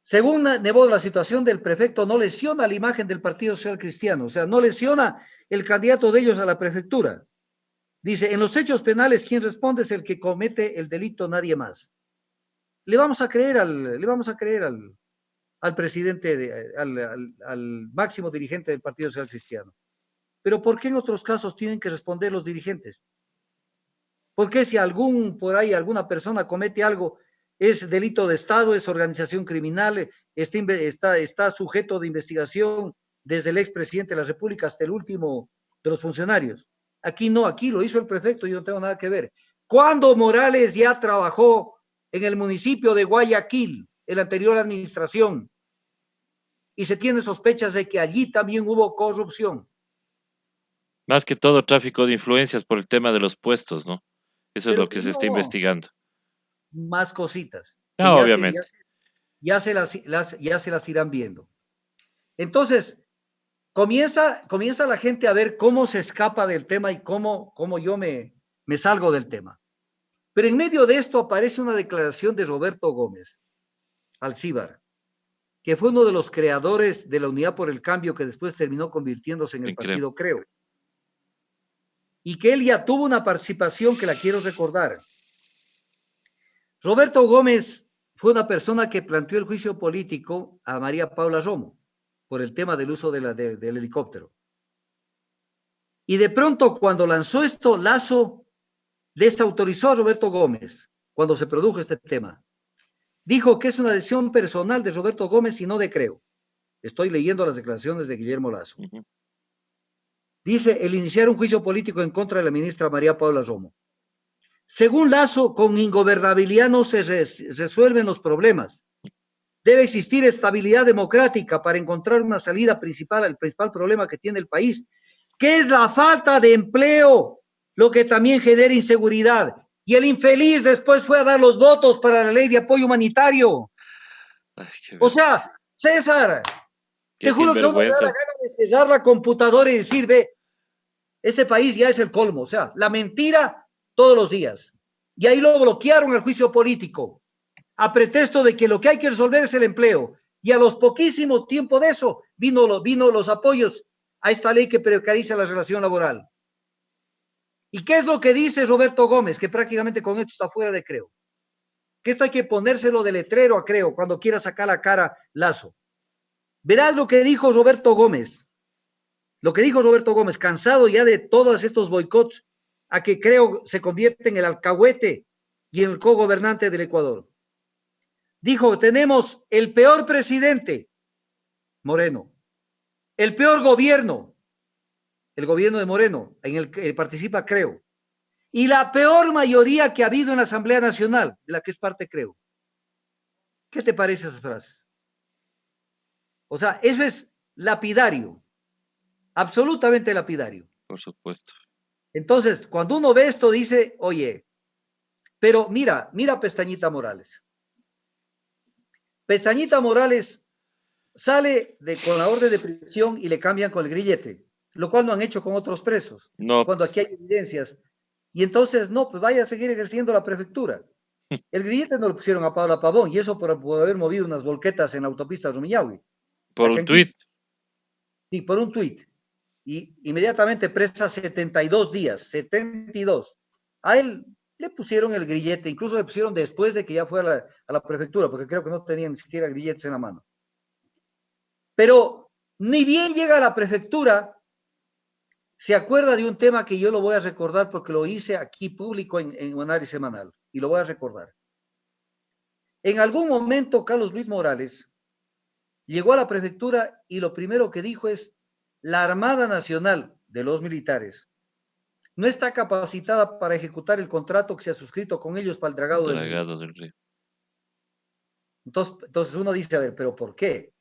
[SPEAKER 2] Según Nebot, la situación del prefecto no lesiona la imagen del Partido Social Cristiano, o sea, no lesiona el candidato de ellos a la prefectura. Dice, en los hechos penales, quien responde es el que comete el delito, nadie más. Le vamos a creer al presidente, al máximo dirigente del Partido Social Cristiano. Pero ¿por qué en otros casos tienen que responder los dirigentes? ¿Por qué si alguna persona comete algo, es delito de Estado, es organización criminal, está sujeto de investigación desde el expresidente de la República hasta el último de los funcionarios? Aquí no, aquí lo hizo el prefecto, yo no tengo nada que ver. ¿Cuándo Morales ya trabajó en el municipio de Guayaquil, en la anterior administración? Y se tiene sospechas de que allí también hubo corrupción.
[SPEAKER 1] Más que todo tráfico de influencias por el tema de los puestos, ¿no? Eso es
[SPEAKER 2] Pero
[SPEAKER 1] lo que se está investigando.
[SPEAKER 2] más cositas, que
[SPEAKER 1] No, obviamente.
[SPEAKER 2] ya se las irán viendo. Entonces, comienza la gente a ver cómo se escapa del tema y cómo yo me salgo del tema. Pero en medio de esto aparece una declaración de Roberto Gómez Alcíbar, que fue uno de los creadores de la Unidad por el Cambio, que después terminó convirtiéndose en el partido Creo. Y que él ya tuvo una participación que la quiero recordar. Roberto Gómez fue una persona que planteó el juicio político a María Paula Romo por el tema del uso del helicóptero. Y de pronto, cuando lanzó esto, Lazo desautorizó a Roberto Gómez cuando se produjo este tema. Dijo que es una decisión personal de Roberto Gómez y no de Creo. Estoy leyendo las declaraciones de Guillermo Lazo. Dice, el iniciar un juicio político en contra de la ministra María Paula Romo. Según Lazo, con ingobernabilidad no se resuelven los problemas. Debe existir estabilidad democrática para encontrar una salida principal al principal problema que tiene el país, que es la falta de empleo, lo que también genera inseguridad. Y el infeliz después fue a dar los votos para la ley de apoyo humanitario.
[SPEAKER 1] Ay,
[SPEAKER 2] o sea, César, te juro que a uno le da la gana de cerrar la computadora y decir, ve, este país ya es el colmo, o sea, la mentira todos los días. Y ahí lo bloquearon el juicio político, a pretexto de que lo que hay que resolver es el empleo. Y a los poquísimo tiempo de eso vino los apoyos a esta ley que precariza la relación laboral. ¿Y qué es lo que dice Roberto Gómez? Que prácticamente con esto está fuera de Creo. que esto hay que ponérselo de letrero a Creo cuando quiera sacar la cara Lazo. Verás lo que dijo Roberto Gómez. Lo que dijo Roberto Gómez, cansado ya de todos estos boicots a que Creo se convierte en el alcahuete y en el cogobernante del Ecuador. Dijo, tenemos el peor presidente, Moreno, el peor gobierno, el gobierno de Moreno, en el que participa Creo, y la peor mayoría que ha habido en la Asamblea Nacional, de la que es parte Creo. ¿Qué te parece esas frases? O sea, eso es lapidario, absolutamente lapidario.
[SPEAKER 1] Por supuesto.
[SPEAKER 2] Entonces, cuando uno ve esto, dice, oye, pero mira Pestañita Morales. Pestañita Morales sale con la orden de prisión y le cambian con el grillete, lo cual no han hecho con otros presos,
[SPEAKER 1] No,
[SPEAKER 2] cuando aquí hay evidencias. Y entonces, no, pues vaya a seguir ejerciendo la prefectura. El grillete no lo pusieron a Paula Pavón, y eso por haber movido unas volquetas en la autopista Rumiñahui.
[SPEAKER 1] por un tuit.
[SPEAKER 2] Sí, por un tuit. Y inmediatamente presa 72 días, 72. A él le pusieron el grillete, incluso le pusieron después de que ya fue a la prefectura, porque creo que no tenían ni siquiera grilletes en la mano. Pero ni bien llega a la prefectura, se acuerda de un tema que yo lo voy a recordar porque lo hice aquí público en Análisis Semanal, y lo voy a recordar. En algún momento, Carlos Luis Morales llegó a la prefectura y lo primero que dijo es, la Armada Nacional de los militares no está capacitada para ejecutar el contrato que se ha suscrito con ellos para el dragado del río. Entonces uno dice, a ver, ¿pero por qué?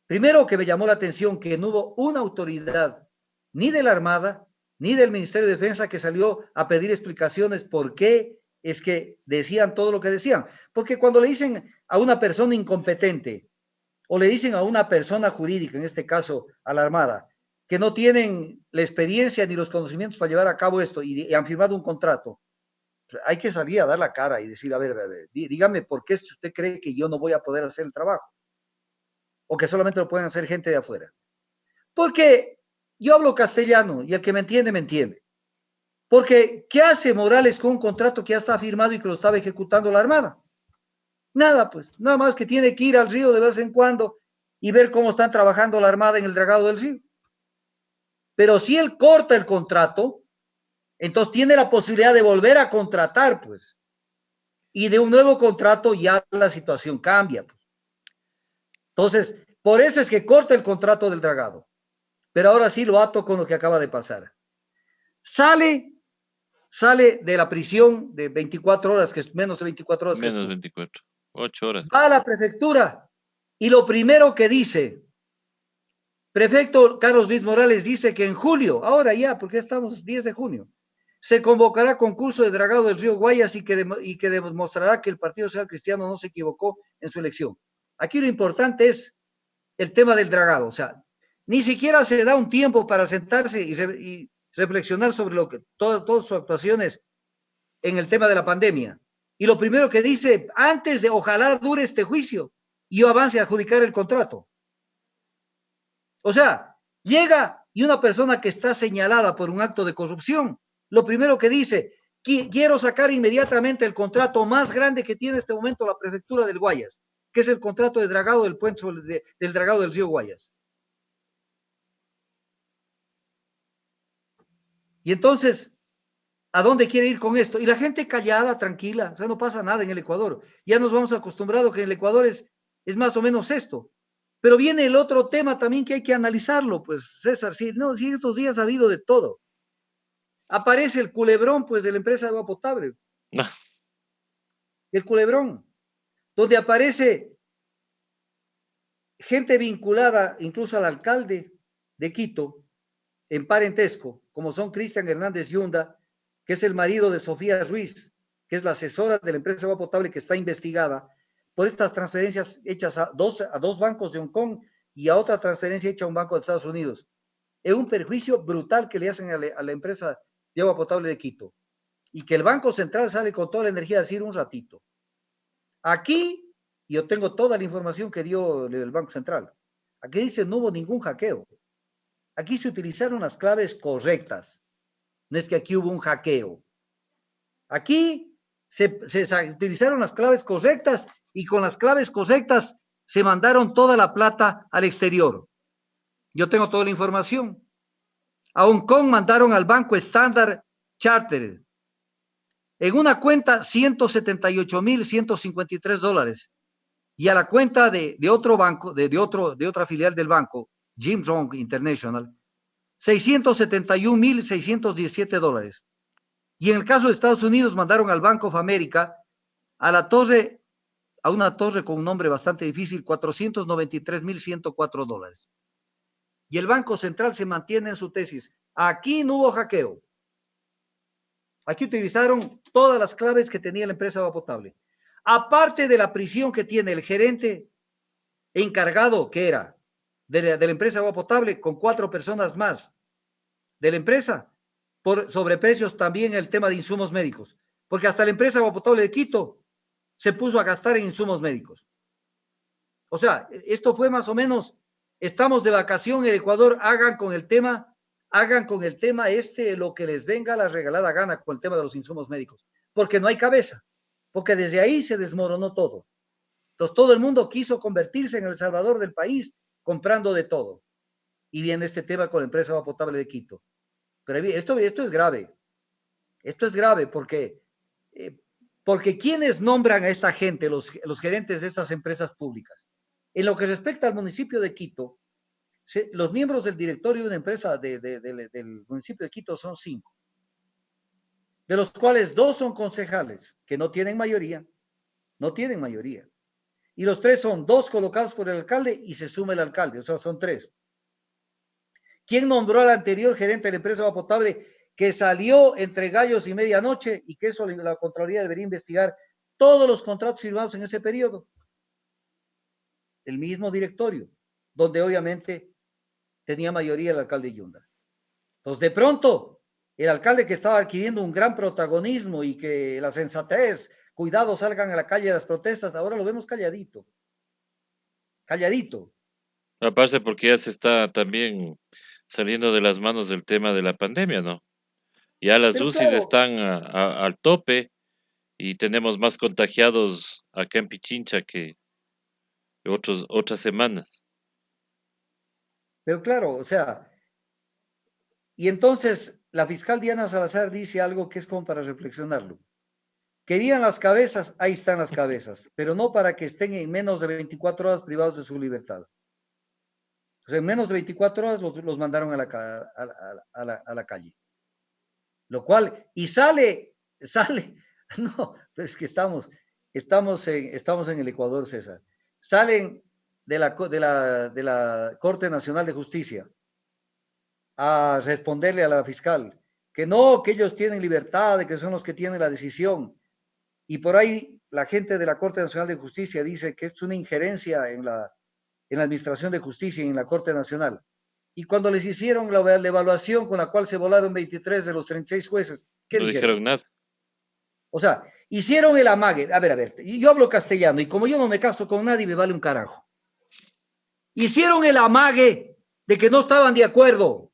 [SPEAKER 2] Primero que me llamó la atención que no hubo una autoridad, ni de la Armada, ni del Ministerio de Defensa, que salió a pedir explicaciones por qué es que decían todo lo que decían. Porque cuando le dicen a una persona incompetente, o le dicen a una persona jurídica, en este caso a la Armada, que no tienen la experiencia ni los conocimientos para llevar a cabo esto y han firmado un contrato, hay que salir a dar la cara y decir, a ver, dígame por qué usted cree que yo no voy a poder hacer el trabajo o que solamente lo pueden hacer gente de afuera. Porque yo hablo castellano y el que me entiende, me entiende. Porque, ¿qué hace Morales con un contrato que ya está firmado y que lo estaba ejecutando la Armada? Nada, pues, nada más que tiene que ir al río de vez en cuando y ver cómo están trabajando la Armada en el dragado del río. Pero si él corta el contrato, entonces tiene la posibilidad de volver a contratar, pues. Y de un nuevo contrato ya la situación cambia, pues. Entonces, por eso es que corta el contrato del dragado. Pero ahora sí lo ato con lo que acaba de pasar. Sale de la prisión de 24 horas, que es menos de 24 horas.
[SPEAKER 1] Menos 24, 8 horas.
[SPEAKER 2] Va a la prefectura y lo primero que dice, prefecto Carlos Luis Morales dice que en julio, ahora ya, porque estamos 10 de junio, se convocará concurso de dragado del río Guayas y que demostrará que el Partido Social Cristiano no se equivocó en su elección. Aquí lo importante es el tema del dragado, o sea, ni siquiera se da un tiempo para sentarse y reflexionar sobre todas sus actuaciones en el tema de la pandemia. Y lo primero que dice, antes de ojalá dure este juicio y yo avance a adjudicar el contrato. O sea, llega y una persona que está señalada por un acto de corrupción, lo primero que dice, quiero sacar inmediatamente el contrato más grande que tiene en este momento la prefectura del Guayas, que es el contrato de dragado del puente del dragado del río Guayas. Y entonces, ¿a dónde quiere ir con esto? Y la gente callada, tranquila, o sea, no pasa nada en el Ecuador. Ya nos vamos acostumbrados que en el Ecuador es más o menos esto. Pero viene el otro tema también que hay que analizarlo, pues, César, sí, no, sí, estos días ha habido de todo. Aparece el culebrón, pues, de la empresa de agua potable.
[SPEAKER 1] No.
[SPEAKER 2] El culebrón, donde aparece gente vinculada incluso al alcalde de Quito, en parentesco, como son Cristian Hernández Yunda, que es el marido de Sofía Ruiz, que es la asesora de la empresa de agua potable que está investigada por estas transferencias hechas a dos bancos de Hong Kong y a otra transferencia hecha a un banco de Estados Unidos. Es un perjuicio brutal que le hacen a la empresa de agua potable de Quito. Y que el Banco Central sale con toda la energía a decir un ratito. Aquí, yo tengo toda la información que dio el Banco Central. Aquí dice no hubo ningún hackeo. Aquí se utilizaron las claves correctas. No es que aquí hubo un hackeo. Aquí utilizaron las claves correctas y con las claves correctas se mandaron toda la plata al exterior. Yo tengo toda la información. A Hong Kong mandaron al banco Standard Chartered. En una cuenta, $178,153. Y a la cuenta de otro banco, de otra filial del banco, Jim Rong International, $671,617. Y en el caso de Estados Unidos, mandaron al Bank of America a una torre con un nombre bastante difícil, $493,104. Y el Banco Central se mantiene en su tesis. Aquí no hubo hackeo. Aquí utilizaron todas las claves que tenía la empresa Agua Potable. Aparte de la prisión que tiene el gerente encargado, que era de la empresa Agua Potable, con 4 personas más de la empresa, por sobreprecios también el tema de insumos médicos. Porque hasta la empresa Agua Potable de Quito se puso a gastar en insumos médicos. O sea, esto fue más o menos, estamos de vacación en Ecuador, hagan con el tema lo que les venga a la regalada gana con el tema de los insumos médicos, porque no hay cabeza, porque desde ahí se desmoronó todo. Entonces todo el mundo quiso convertirse en el salvador del país comprando de todo. Y viene este tema con la empresa Agua Potable de Quito. Pero esto es grave. Esto es grave porque ¿quiénes nombran a esta gente, los gerentes de estas empresas públicas? En lo que respecta al municipio de Quito, los miembros del directorio de una empresa del municipio de Quito son 5, de los cuales 2 son concejales, que no tienen mayoría, y los 3 son 2 colocados por el alcalde y se suma el alcalde, o sea, son 3. ¿Quién nombró al anterior gerente de la empresa Agua Potable que salió entre gallos y medianoche y que eso la Contraloría debería investigar todos los contratos firmados en ese periodo? El mismo directorio, donde obviamente tenía mayoría el alcalde Yunda. Entonces, de pronto, el alcalde que estaba adquiriendo un gran protagonismo y que la sensatez, cuidado, salgan a la calle de las protestas, ahora lo vemos calladito.
[SPEAKER 1] Aparte porque ya se está también saliendo de las manos del tema de la pandemia, ¿no? Ya las
[SPEAKER 2] Pero
[SPEAKER 1] UCIs
[SPEAKER 2] claro,
[SPEAKER 1] están al tope y tenemos más contagiados acá en Pichincha que otras semanas.
[SPEAKER 2] o sea, y entonces la fiscal Diana Salazar dice algo que es como para reflexionarlo. Querían las cabezas, ahí están las cabezas, pero no para que estén en menos de 24 horas privados de su libertad. O sea, en menos de 24 horas los mandaron a la calle. Lo cual, y sale, no, es que estamos en el Ecuador, César. Salen de la Corte Nacional de Justicia a responderle a la fiscal que no, que ellos tienen libertad, de que son los que tienen la decisión. Y por ahí la gente de la Corte Nacional de Justicia dice que es una injerencia en la Administración de Justicia y en la Corte Nacional. Y cuando les hicieron la evaluación con la cual se volaron 23 de los 36 jueces, ¿qué
[SPEAKER 1] No
[SPEAKER 2] dijeron?
[SPEAKER 1] dijeron nada.
[SPEAKER 2] O sea, hicieron el amague. A ver, yo hablo castellano y como yo no me caso con nadie, me vale un carajo. Hicieron el amague de que no estaban de acuerdo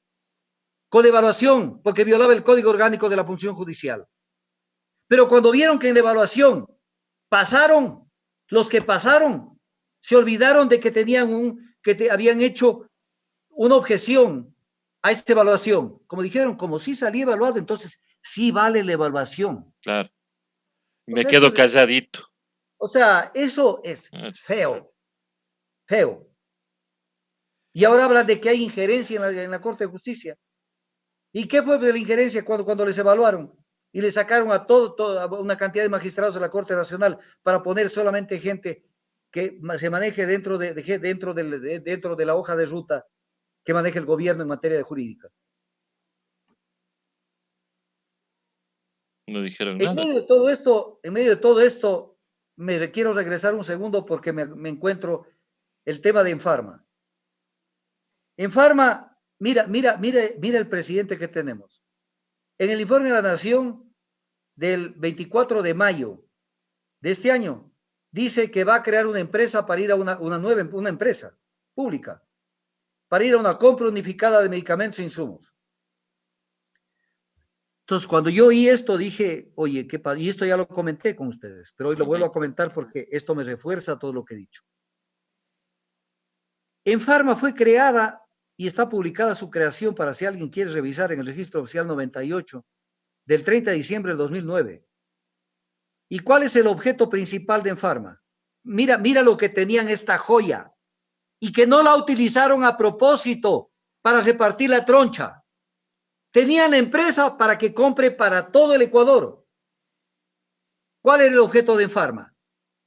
[SPEAKER 2] con la evaluación porque violaba el Código Orgánico de la Función Judicial. Pero cuando vieron que en la evaluación pasaron, los que pasaron se olvidaron de que habían hecho una objeción a esta evaluación. Como dijeron, como sí salía evaluado, entonces sí vale la evaluación.
[SPEAKER 1] Claro.
[SPEAKER 2] O
[SPEAKER 1] Me
[SPEAKER 2] sea,
[SPEAKER 1] quedo calladito.
[SPEAKER 2] O sea, eso es feo. Y ahora hablan de que hay injerencia en la Corte de Justicia. ¿Y qué fue de la injerencia cuando les evaluaron? Y le sacaron a a una cantidad de magistrados de la Corte Nacional para poner solamente gente que se maneje dentro de la hoja de ruta que maneja el gobierno en materia de jurídica.
[SPEAKER 1] No dijeron
[SPEAKER 2] En
[SPEAKER 1] nada.
[SPEAKER 2] medio de todo esto, me quiero regresar un segundo porque me encuentro el tema de Infarma. Infarma, mira el presidente que tenemos. En el informe de la Nación del 24 de mayo de este año, dice que va a crear una empresa para ir a una empresa pública, para ir a una compra unificada de medicamentos e insumos. Entonces, cuando yo oí esto, dije, oye, ¿qué pasa? Y esto ya lo comenté con ustedes, pero hoy lo vuelvo a comentar porque esto me refuerza todo lo que he dicho. En Pharma fue creada y está publicada su creación para si alguien quiere revisar en el registro oficial 98 del 30 de diciembre del 2009. ¿Y cuál es el objeto principal de Enfarma? Mira lo que tenían esta joya y que no la utilizaron a propósito para repartir la troncha. Tenían empresa para que compre para todo el Ecuador. ¿Cuál era el objeto de Enfarma?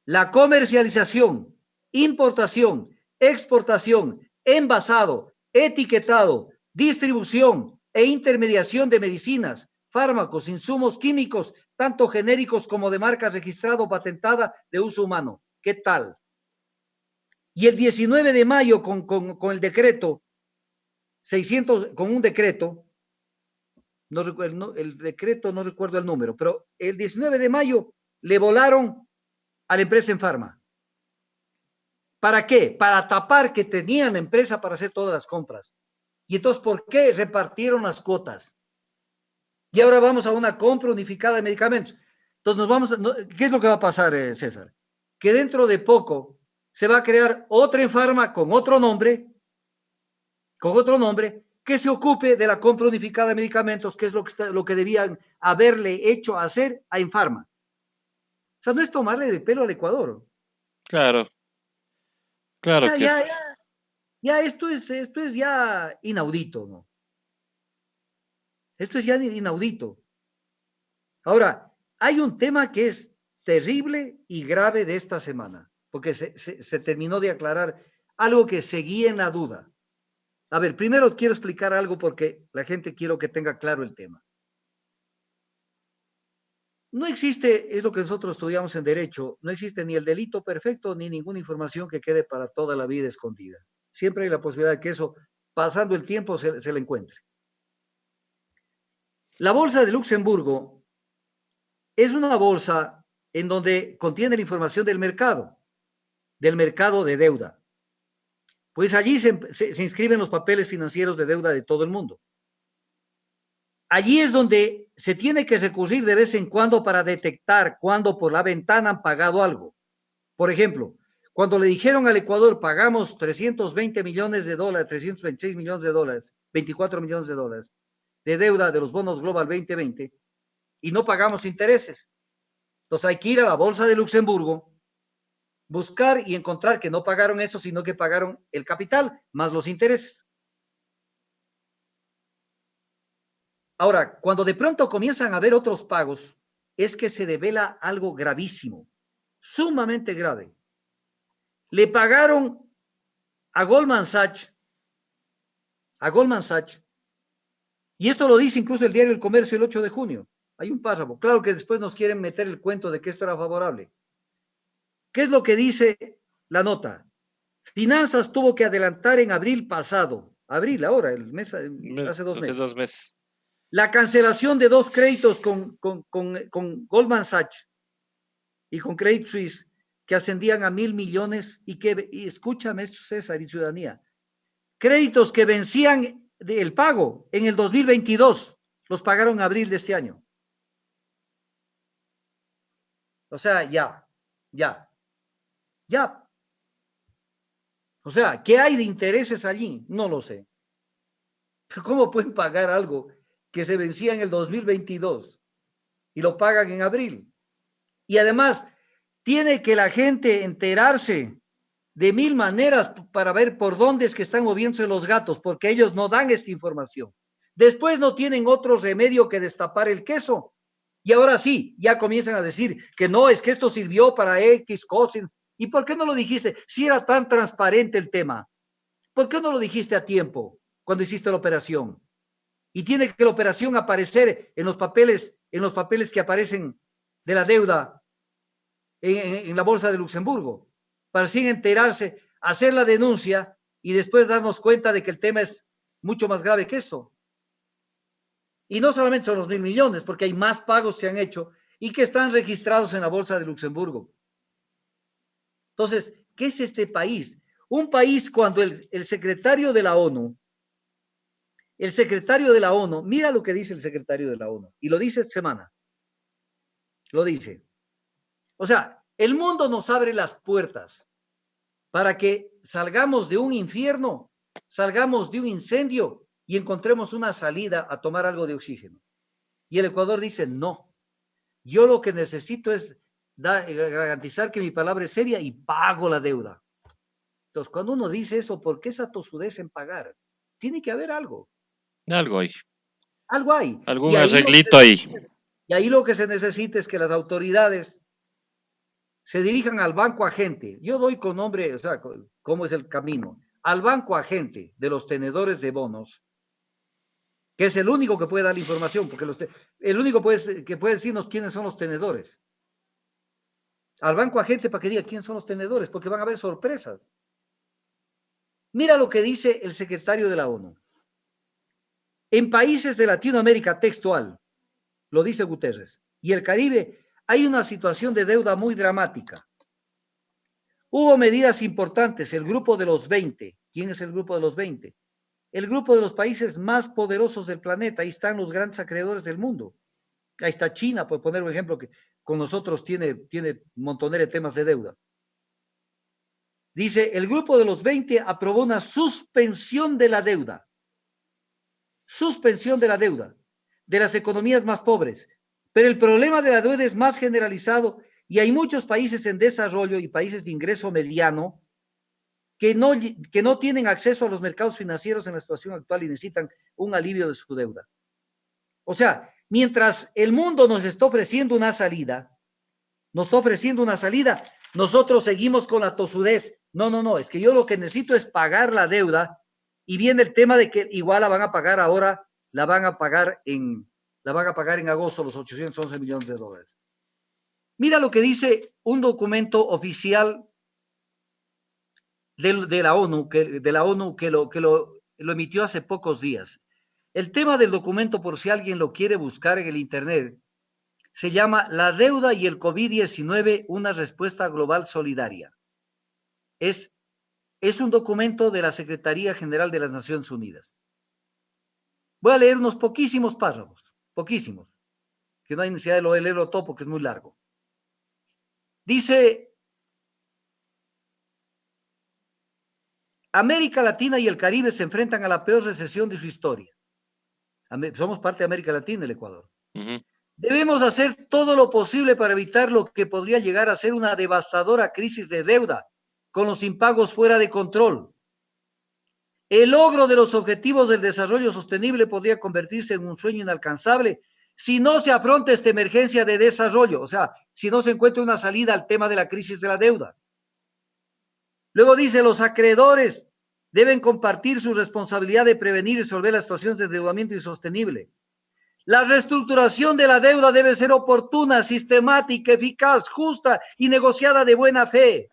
[SPEAKER 2] La comercialización, importación, exportación, envasado, etiquetado, distribución e intermediación de medicinas, fármacos, insumos químicos, tanto genéricos como de marca registrada o patentada de uso humano. ¿Qué tal? Y el 19 de mayo, con el decreto 600, con un decreto, no recuerdo, no, el decreto no recuerdo el número, pero el 19 de mayo le volaron a la empresa Enfarma. ¿Para qué? Para tapar que tenían empresa para hacer todas las compras. Y entonces, ¿por qué repartieron las cuotas? Y ahora vamos a una compra unificada de medicamentos. Entonces, ¿qué es lo que va a pasar, César? Que dentro de poco se va a crear otra Enfarma con otro nombre, que se ocupe de la compra unificada de medicamentos, que es lo que debían haberle hecho hacer a Enfarma. O sea, no es tomarle de pelo al Ecuador.
[SPEAKER 1] Claro, claro
[SPEAKER 2] Ya,
[SPEAKER 1] que
[SPEAKER 2] ya, ya, ya, esto es ya inaudito, ¿no? Esto es ya inaudito. Ahora, hay un tema que es terrible y grave de esta semana, porque se terminó de aclarar algo que seguía en la duda. A ver, primero quiero explicar algo porque la gente quiero que tenga claro el tema. No existe, es lo que nosotros estudiamos en derecho, no existe ni el delito perfecto ni ninguna información que quede para toda la vida escondida. Siempre hay la posibilidad de que eso, pasando el tiempo, se le encuentre. La bolsa de Luxemburgo es una bolsa en donde contiene la información del mercado de deuda. Pues allí se inscriben los papeles financieros de deuda de todo el mundo. Allí es donde se tiene que recurrir de vez en cuando para detectar cuando por la ventana han pagado algo. Por ejemplo, cuando le dijeron al Ecuador pagamos 320 millones de dólares, 326 millones de dólares, 24 millones de dólares de deuda de los bonos Global 2020 y no pagamos intereses. Entonces hay que ir a la bolsa de Luxemburgo, buscar y encontrar que no pagaron eso, sino que pagaron el capital más los intereses. Ahora, cuando de pronto comienzan a haber otros pagos, es que se devela algo gravísimo, sumamente grave. Le pagaron a Goldman Sachs, y esto lo dice incluso el diario El Comercio el 8 de junio. Hay un párrafo. Claro que después nos quieren meter el cuento de que esto era favorable. ¿Qué es lo que dice la nota? Finanzas tuvo que adelantar en abril pasado, abril ahora, hace 2 meses,
[SPEAKER 1] 2 meses.
[SPEAKER 2] la cancelación de 2 créditos con Goldman Sachs y con Credit Suisse que ascendían a 1.000 millones y escúchame esto, César y ciudadanía, créditos que vencían el pago en el 2022, los pagaron en abril de este año. O sea, ya. O sea, ¿qué hay de intereses allí? No lo sé. Pero ¿cómo pueden pagar algo que se vencía en el 2022 y lo pagan en abril? Y además, tiene que la gente enterarse de 1.000 maneras para ver por dónde es que están moviéndose los gatos, porque ellos no dan esta información. Después no tienen otro remedio que destapar el queso. Y ahora sí, ya comienzan a decir que no, es que esto sirvió para X cosas. ¿Y por qué no lo dijiste? Si era tan transparente el tema, ¿por qué no lo dijiste a tiempo cuando hiciste la operación? Y tiene que la operación aparecer en los papeles que aparecen de la deuda en la bolsa de Luxemburgo, para así enterarse, hacer la denuncia y después darnos cuenta de que el tema es mucho más grave que eso. Y no solamente son los 1.000 millones, porque hay más pagos que se han hecho y que están registrados en la bolsa de Luxemburgo. Entonces, ¿qué es este país? Un país cuando el secretario de la ONU el secretario de la ONU, mira lo que dice el secretario de la ONU, y lo dice esta semana, lo dice. O sea, el mundo nos abre las puertas para que salgamos de un infierno, salgamos de un incendio y encontremos una salida a tomar algo de oxígeno. Y el Ecuador dice, no, yo lo que necesito es garantizar que mi palabra es seria y pago la deuda. Entonces, cuando uno dice eso, ¿por qué esa tosudez en pagar? Tiene que haber algo.
[SPEAKER 1] Algo ahí.
[SPEAKER 2] Algo hay.
[SPEAKER 1] Algún arreglito ahí.
[SPEAKER 2] Y ahí lo que se necesita es que las autoridades se dirijan al banco agente. Yo doy con nombre, o sea, cómo es el camino. Al banco agente de los tenedores de bonos, que es el único que puede dar la información, porque el único que puede decirnos quiénes son los tenedores. Al banco agente para que diga quiénes son los tenedores, porque van a haber sorpresas. Mira lo que dice el secretario de la ONU. En países de Latinoamérica, textual, lo dice Guterres, y el Caribe, hay una situación de deuda muy dramática. Hubo medidas importantes, el grupo de los 20. ¿Quién es el grupo de los 20? El grupo de los países más poderosos del planeta. Ahí están los grandes acreedores del mundo. Ahí está China, por poner un ejemplo, que con nosotros tiene montones de temas de deuda. Dice, el grupo de los 20 aprobó una suspensión de la deuda. Suspensión de la deuda de las economías más pobres. Pero el problema de la deuda es más generalizado y hay muchos países en desarrollo y países de ingreso mediano que no tienen acceso a los mercados financieros en la situación actual y necesitan un alivio de su deuda. O sea, mientras el mundo nos está ofreciendo una salida, nosotros seguimos con la tosudez. No, es que yo lo que necesito es pagar la deuda y viene el tema de que igual la van a pagar ahora, la van a pagar en agosto los 811 millones de dólares. Mira lo que dice un documento oficial de la ONU que lo emitió hace pocos días. El tema del documento, por si alguien lo quiere buscar en el internet, se llama La deuda y el COVID-19, una respuesta global solidaria. Es un documento de la Secretaría General de las Naciones Unidas. Voy a leer unos poquísimos párrafos, poquísimos, que no hay necesidad de leerlo todo porque es muy largo. Dice, América Latina y el Caribe se enfrentan a la peor recesión de su historia. Somos parte de América Latina, el Ecuador. Debemos hacer todo lo posible para evitar lo que podría llegar a ser una devastadora crisis de deuda, con los impagos fuera de control. El logro de los objetivos del desarrollo sostenible podría convertirse en un sueño inalcanzable si no se afronta esta emergencia de desarrollo, o sea, si no se encuentra una salida al tema de la crisis de la deuda. Luego dice, los acreedores deben compartir su responsabilidad de prevenir y resolver las situaciones de endeudamiento insostenible. La reestructuración de la deuda debe ser oportuna, sistemática, eficaz, justa y negociada de buena fe.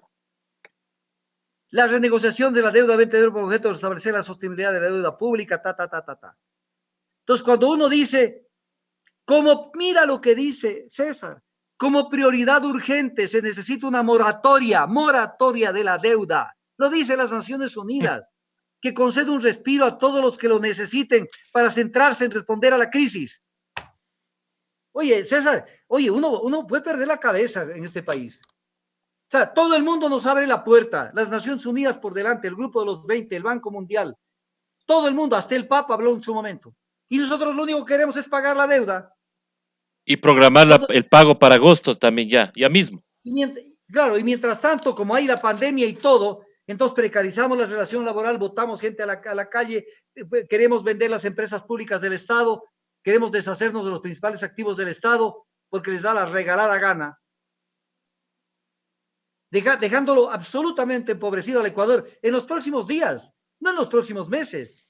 [SPEAKER 2] La renegociación de la deuda debe tener por objeto establecer la sostenibilidad de la deuda pública, Entonces, cuando uno dice, mira lo que dice César, como prioridad urgente se necesita una moratoria de la deuda. Lo dice las Naciones Unidas, que concede un respiro a todos los que lo necesiten para centrarse en responder a la crisis. Oye, César, uno puede perder la cabeza en este país. O sea, todo el mundo nos abre la puerta, las Naciones Unidas por delante, el grupo de los 20, el Banco Mundial, todo el mundo, hasta el Papa habló en su momento. Y nosotros lo único que queremos es pagar la deuda.
[SPEAKER 1] Y programar el pago para agosto también ya mismo.
[SPEAKER 2] Y mientras tanto, como hay la pandemia y todo, entonces precarizamos la relación laboral, botamos gente a la calle, queremos vender las empresas públicas del Estado, queremos deshacernos de los principales activos del Estado porque les da la regalada gana. Dejándolo absolutamente empobrecido al Ecuador en los próximos días, no en los próximos meses.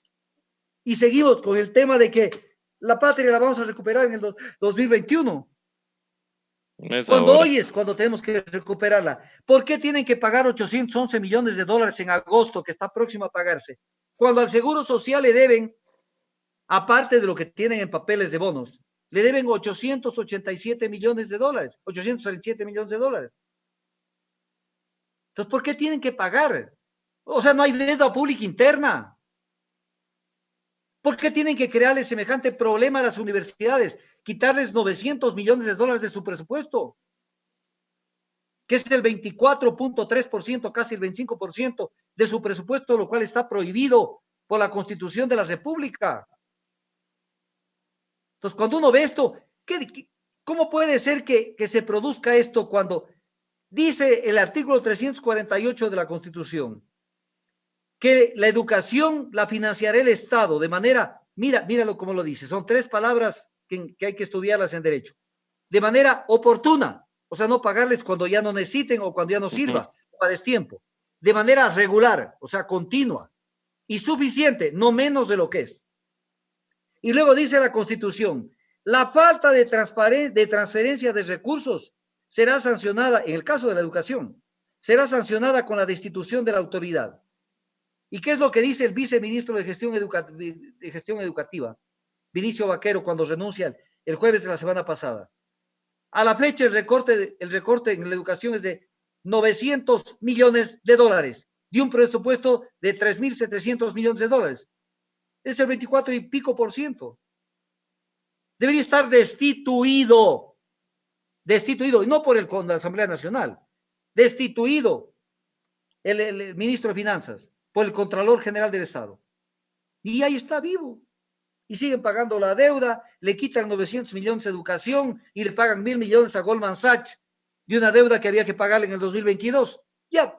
[SPEAKER 2] Y seguimos con el tema de que la patria la vamos a recuperar en el 2021. Hoy es cuando tenemos que recuperarla. ¿Por qué tienen que pagar 811 millones de dólares en agosto, que está próximo a pagarse? Cuando al Seguro Social le deben, aparte de lo que tienen en papeles de bonos, le deben 887 millones de dólares, 837 millones de dólares. Entonces, ¿por qué tienen que pagar? O sea, no hay deuda pública interna. ¿Por qué tienen que crearle semejante problema a las universidades? Quitarles 900 millones de dólares de su presupuesto, que es el 24.3%, casi el 25% de su presupuesto, lo cual está prohibido por la Constitución de la República. Entonces, cuando uno ve esto, ¿cómo puede ser que se produzca esto cuando dice el artículo 348 de la Constitución que la educación la financiará el Estado de manera, míralo como lo dice, son tres palabras que hay que estudiarlas en derecho, de manera oportuna, o sea, no pagarles cuando ya no necesiten o cuando ya no sirva, o a destiempo, de manera regular, o sea, continua y suficiente, no menos de lo que es. Y luego dice la Constitución, la falta de transferencia de recursos será sancionada, en el caso de la educación, será sancionada con la destitución de la autoridad. ¿Y qué es lo que dice el viceministro de Gestión Educativa, Vinicio Vaquero, cuando renuncia el jueves de la semana pasada? A la fecha el recorte en la educación es de 900 millones de dólares, de un presupuesto de 3.700 millones de dólares. Es el 24 y pico por ciento. Debería estar destituido, y no por la Asamblea Nacional, destituido el ministro de Finanzas, por el Contralor General del Estado. Y ahí está vivo. Y siguen pagando la deuda, le quitan 900 millones de educación y le pagan 1.000 millones a Goldman Sachs de una deuda que había que pagarle en el 2022. Ya.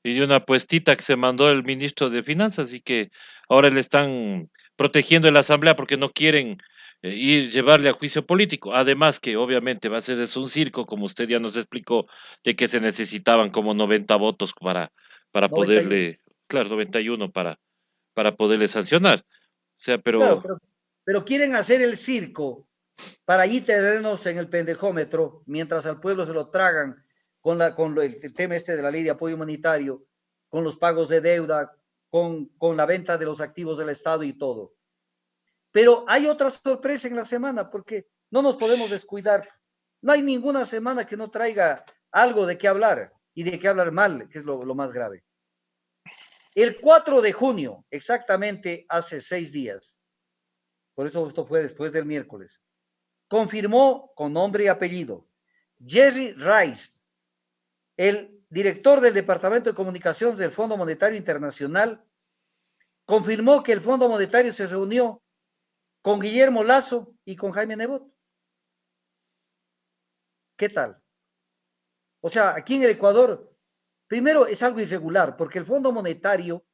[SPEAKER 1] Y de una apuestita que se mandó el ministro de Finanzas y que ahora le están protegiendo en la Asamblea porque no quieren llevarle a juicio político. Además que obviamente va a ser eso un circo, como usted ya nos explicó, de que se necesitaban como 90 votos para
[SPEAKER 2] 91.
[SPEAKER 1] poderle, claro, 91 para poderle sancionar. O sea,
[SPEAKER 2] Claro,
[SPEAKER 1] pero
[SPEAKER 2] pero quieren hacer el circo para allí tenernos en el pendejómetro, mientras al pueblo se lo tragan con el tema este de la ley de apoyo humanitario, con los pagos de deuda, con la venta de los activos del Estado y todo. Pero hay otra sorpresa en la semana, porque no nos podemos descuidar. No hay ninguna semana que no traiga algo de qué hablar y de qué hablar mal, que es lo más grave. El 4 de junio, exactamente hace 6 días, por eso esto fue después del miércoles, confirmó con nombre y apellido Jerry Rice, el director del Departamento de Comunicaciones del Fondo Monetario Internacional, confirmó que el Fondo Monetario se reunió con Guillermo Lasso y con Jaime Nebot. ¿Qué tal? O sea, aquí en el Ecuador, primero es algo irregular, porque el Fondo Monetario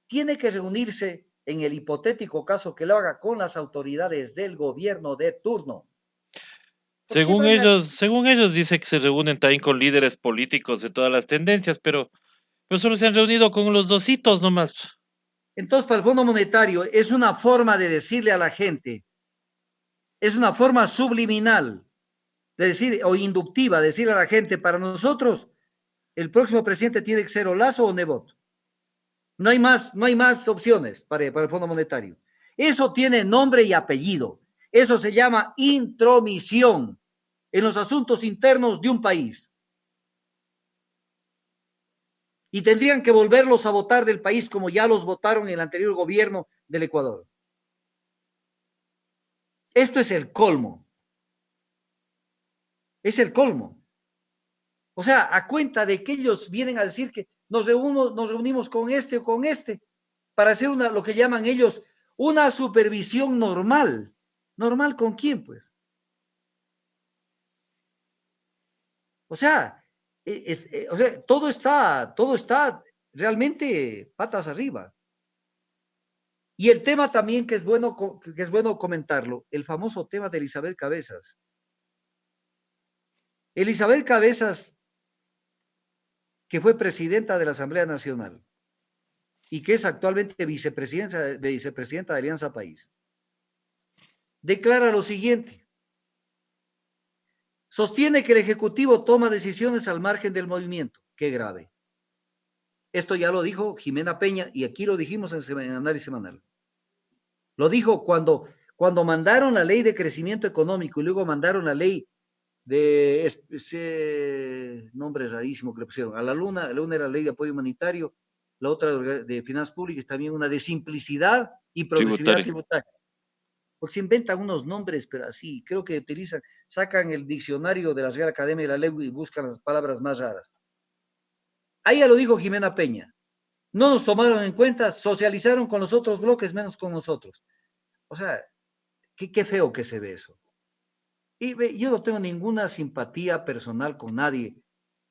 [SPEAKER 2] tiene que reunirse en el hipotético caso que lo haga con las autoridades del gobierno de turno. ¿Por qué van a...
[SPEAKER 1] según ellos dice que se reúnen también con líderes políticos de todas las tendencias, pero solo se han reunido con los dositos nomás.
[SPEAKER 2] Entonces, para el Fondo Monetario es una forma de decirle a la gente, es una forma subliminal de decir, o inductiva, de decirle a la gente, para nosotros, el próximo presidente tiene que ser o Lasso o Nebot. No hay más opciones para el Fondo Monetario. Eso tiene nombre y apellido. Eso se llama intromisión en los asuntos internos de un país. Y tendrían que volverlos a votar del país como ya los votaron en el anterior gobierno del Ecuador. Esto es el colmo. Es el colmo. O sea, a cuenta de que ellos vienen a decir que nos reunimos con este o con este para hacer lo que llaman ellos una supervisión normal. ¿Normal con quién, pues? O sea, todo está realmente patas arriba. Y el tema también que es bueno comentarlo, el famoso tema de Elizabeth Cabezas. Elizabeth Cabezas, que fue presidenta de la Asamblea Nacional y que es actualmente vicepresidenta de Alianza País, declara lo siguiente. Sostiene que el Ejecutivo toma decisiones al margen del movimiento. Qué grave. Esto ya lo dijo Jimena Peña y aquí lo dijimos en Análisis Semanal. Lo dijo cuando mandaron la ley de crecimiento económico y luego mandaron la ley de ese nombre rarísimo que le pusieron. La una era la ley de apoyo humanitario, la otra de finanzas públicas, también una de simplicidad y progresividad tributaria. Porque se inventan unos nombres, pero así, creo que sacan el diccionario de la Real Academia de la Lengua y buscan las palabras más raras. Ahí ya lo dijo Jimena Peña. No nos tomaron en cuenta, socializaron con los otros bloques, menos con nosotros. O sea, qué feo que se ve eso. Y yo no tengo ninguna simpatía personal con nadie,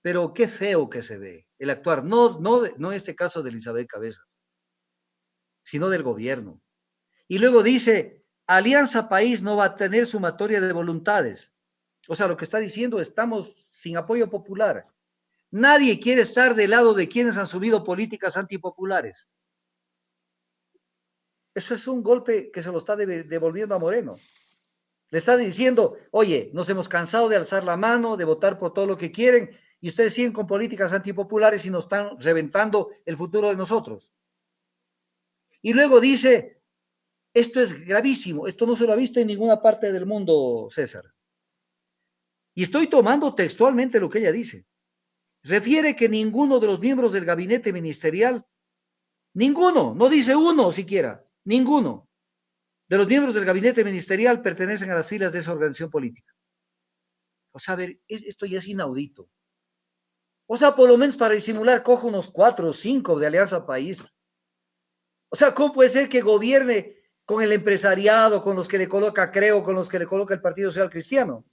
[SPEAKER 2] pero qué feo que se ve el actuar, no en este caso de Elizabeth Cabezas, sino del gobierno. Y luego dice, Alianza País no va a tener sumatoria de voluntades. O sea, lo que está diciendo, estamos sin apoyo popular. Nadie quiere estar del lado de quienes han subido políticas antipopulares. Eso es un golpe que se lo está devolviendo a Moreno. Le están diciendo, oye, nos hemos cansado de alzar la mano, de votar por todo lo que quieren, y ustedes siguen con políticas antipopulares y nos están reventando el futuro de nosotros. Y luego dice, esto es gravísimo, esto no se lo ha visto en ninguna parte del mundo, César. Y estoy tomando textualmente lo que ella dice. Refiere que ninguno de los miembros del gabinete ministerial, ninguno, no dice uno siquiera, ninguno de los miembros del gabinete ministerial pertenecen a las filas de esa organización política. O sea, a ver, esto ya es inaudito. O sea, por lo menos para disimular, cojo unos 4 o 5 de Alianza País. O sea, ¿cómo puede ser que gobierne con el empresariado, con los que le coloca Creo, con los que le coloca el Partido Social Cristiano?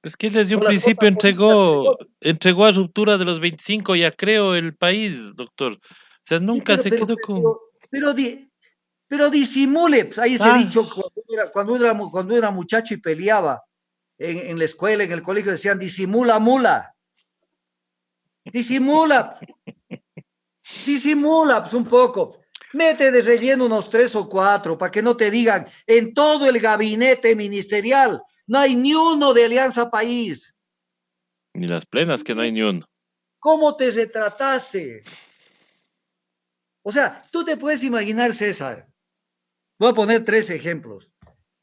[SPEAKER 1] Es que desde un principio entregó a ruptura de los 25 ya Creo el país, doctor. O sea, nunca se quedó con...
[SPEAKER 2] Pero disimule, pues ahí se ha dicho cuando era muchacho y peleaba en la escuela, en el colegio, decían disimula mula. Disimula pues un poco. Mete de relleno unos 3 o 4 para que no te digan en todo el gabinete ministerial no hay ni uno de Alianza País.
[SPEAKER 1] Ni las plenas, que no hay ni uno.
[SPEAKER 2] ¿Cómo te retrataste? O sea, tú te puedes imaginar, César. Voy a poner 3 ejemplos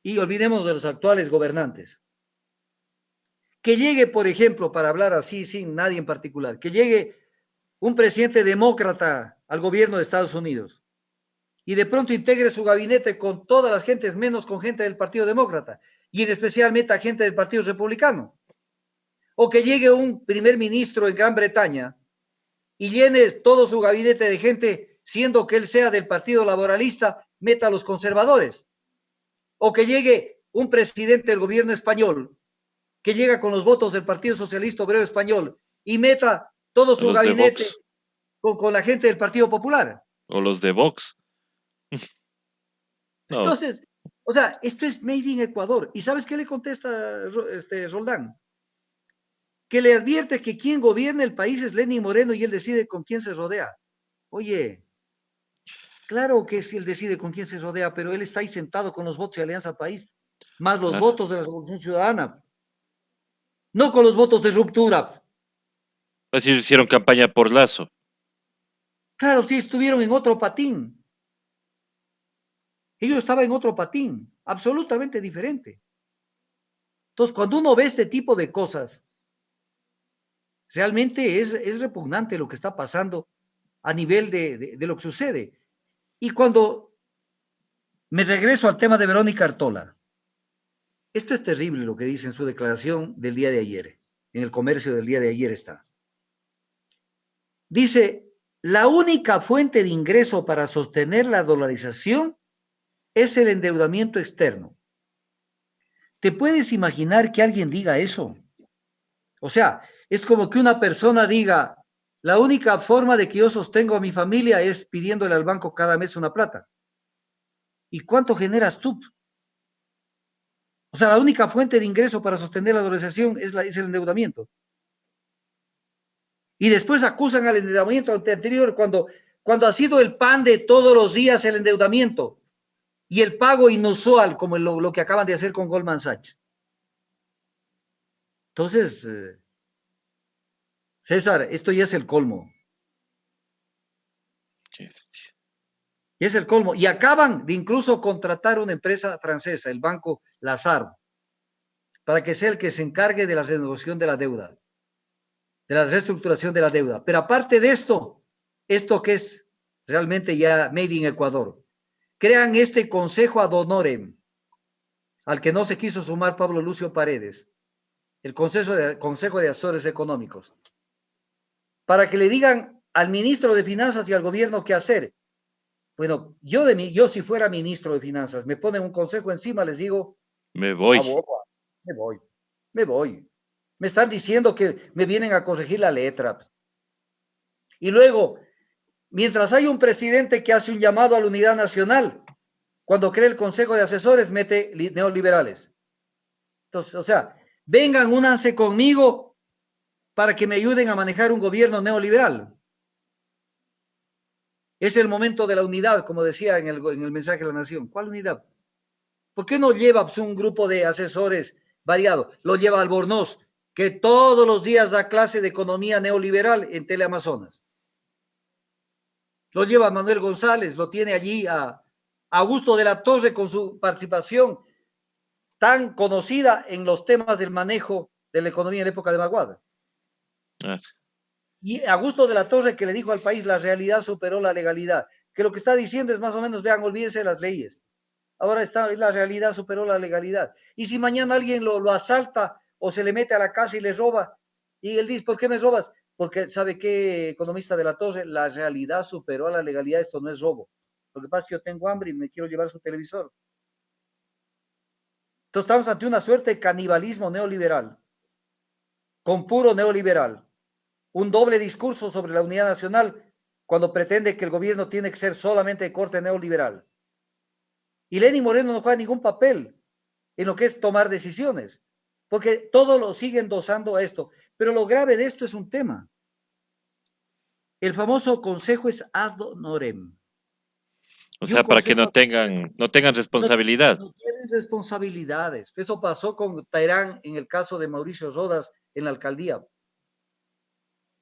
[SPEAKER 2] y olvidemos de los actuales gobernantes. Que llegue, por ejemplo, para hablar así sin nadie en particular, que llegue un presidente demócrata al gobierno de Estados Unidos y de pronto integre su gabinete con todas las gentes, menos con gente del Partido Demócrata, y en especialmente a gente del Partido Republicano. O que llegue un primer ministro en Gran Bretaña y llene todo su gabinete de gente, siendo que él sea del Partido Laboralista, meta a los conservadores. O que llegue un presidente del gobierno español, que llega con los votos del Partido Socialista Obrero Español y meta todo su gabinete con la gente del Partido Popular.
[SPEAKER 1] O los de Vox.
[SPEAKER 2] No. Entonces, o sea, esto es made in Ecuador. ¿Y sabes qué le contesta Roldán? Que le advierte que quien gobierna el país es Lenín Moreno y él decide con quién se rodea. Oye, claro que sí, él decide con quién se rodea, pero él está ahí sentado con los votos de Alianza País, más los votos de la Revolución Ciudadana. No con los votos de ruptura.
[SPEAKER 1] Pues hicieron campaña por Lazo.
[SPEAKER 2] Claro, sí, estuvieron en otro patín. Ellos estaban en otro patín, absolutamente diferente. Entonces, cuando uno ve este tipo de cosas, realmente es repugnante lo que está pasando a nivel de lo que sucede. Y cuando me regreso al tema de Verónica Artola, esto es terrible lo que dice en su declaración del día de ayer, en el Comercio del día de ayer está. Dice, la única fuente de ingreso para sostener la dolarización es el endeudamiento externo. ¿Te puedes imaginar que alguien diga eso? O sea, es como que una persona diga, la única forma de que yo sostengo a mi familia es pidiéndole al banco cada mes una plata. ¿Y cuánto generas tú? O sea, la única fuente de ingreso para sostener la dolarización es el endeudamiento. Y después acusan al endeudamiento anterior cuando ha sido el pan de todos los días el endeudamiento y el pago inusual, como lo que acaban de hacer con Goldman Sachs. Entonces, César, esto ya es el colmo. Y es el colmo. Y acaban de incluso contratar una empresa francesa, el banco Lazard, para que sea el que se encargue de la renegociación de la deuda, de la reestructuración de la deuda. Pero aparte de esto que es realmente ya made in Ecuador, crean este consejo ad honorem, al que no se quiso sumar Pablo Lucio Paredes, el Consejo de Asesores Económicos, para que le digan al ministro de Finanzas y al gobierno qué hacer. Bueno, yo si fuera ministro de Finanzas, me ponen un consejo encima, les digo,
[SPEAKER 1] Me voy.
[SPEAKER 2] me voy. Me están diciendo que me vienen a corregir la letra. Y luego, mientras hay un presidente que hace un llamado a la unidad nacional, cuando crea el Consejo de Asesores, mete neoliberales. Entonces, o sea, vengan, únanse conmigo para que me ayuden a manejar un gobierno neoliberal. Es el momento de la unidad, como decía en el mensaje de la Nación. ¿Cuál unidad? ¿Por qué no lleva pues, un grupo de asesores variado? Lo lleva Albornoz, que todos los días da clase de economía neoliberal en Teleamazonas. Lo lleva Manuel González, lo tiene allí a Augusto de la Torre con su participación tan conocida en los temas del manejo de la economía en la época de Maguada. Y Augusto de la Torre que le dijo al país, la realidad superó la legalidad, que lo que está diciendo es más o menos, vean, olvídense de las leyes. Ahora la realidad superó la legalidad. Y si mañana alguien lo asalta o se le mete a la casa y le roba, y él dice, ¿por qué me robas? Porque, ¿sabe qué, economista de la Torre? La realidad superó a la legalidad, esto no es robo. Lo que pasa es que yo tengo hambre y me quiero llevar su televisor. Entonces estamos ante una suerte de canibalismo neoliberal, con puro neoliberal. Un doble discurso sobre la unidad nacional cuando pretende que el gobierno tiene que ser solamente de corte neoliberal. Y Lenín Moreno no juega ningún papel en lo que es tomar decisiones, porque todo lo sigue endosando a esto. Pero lo grave de esto es un tema. El famoso consejo es ad honorem.
[SPEAKER 1] O sea, para que no tengan responsabilidad.
[SPEAKER 2] No tienen responsabilidades. Eso pasó con Tairán en el caso de Mauricio Rodas en la alcaldía.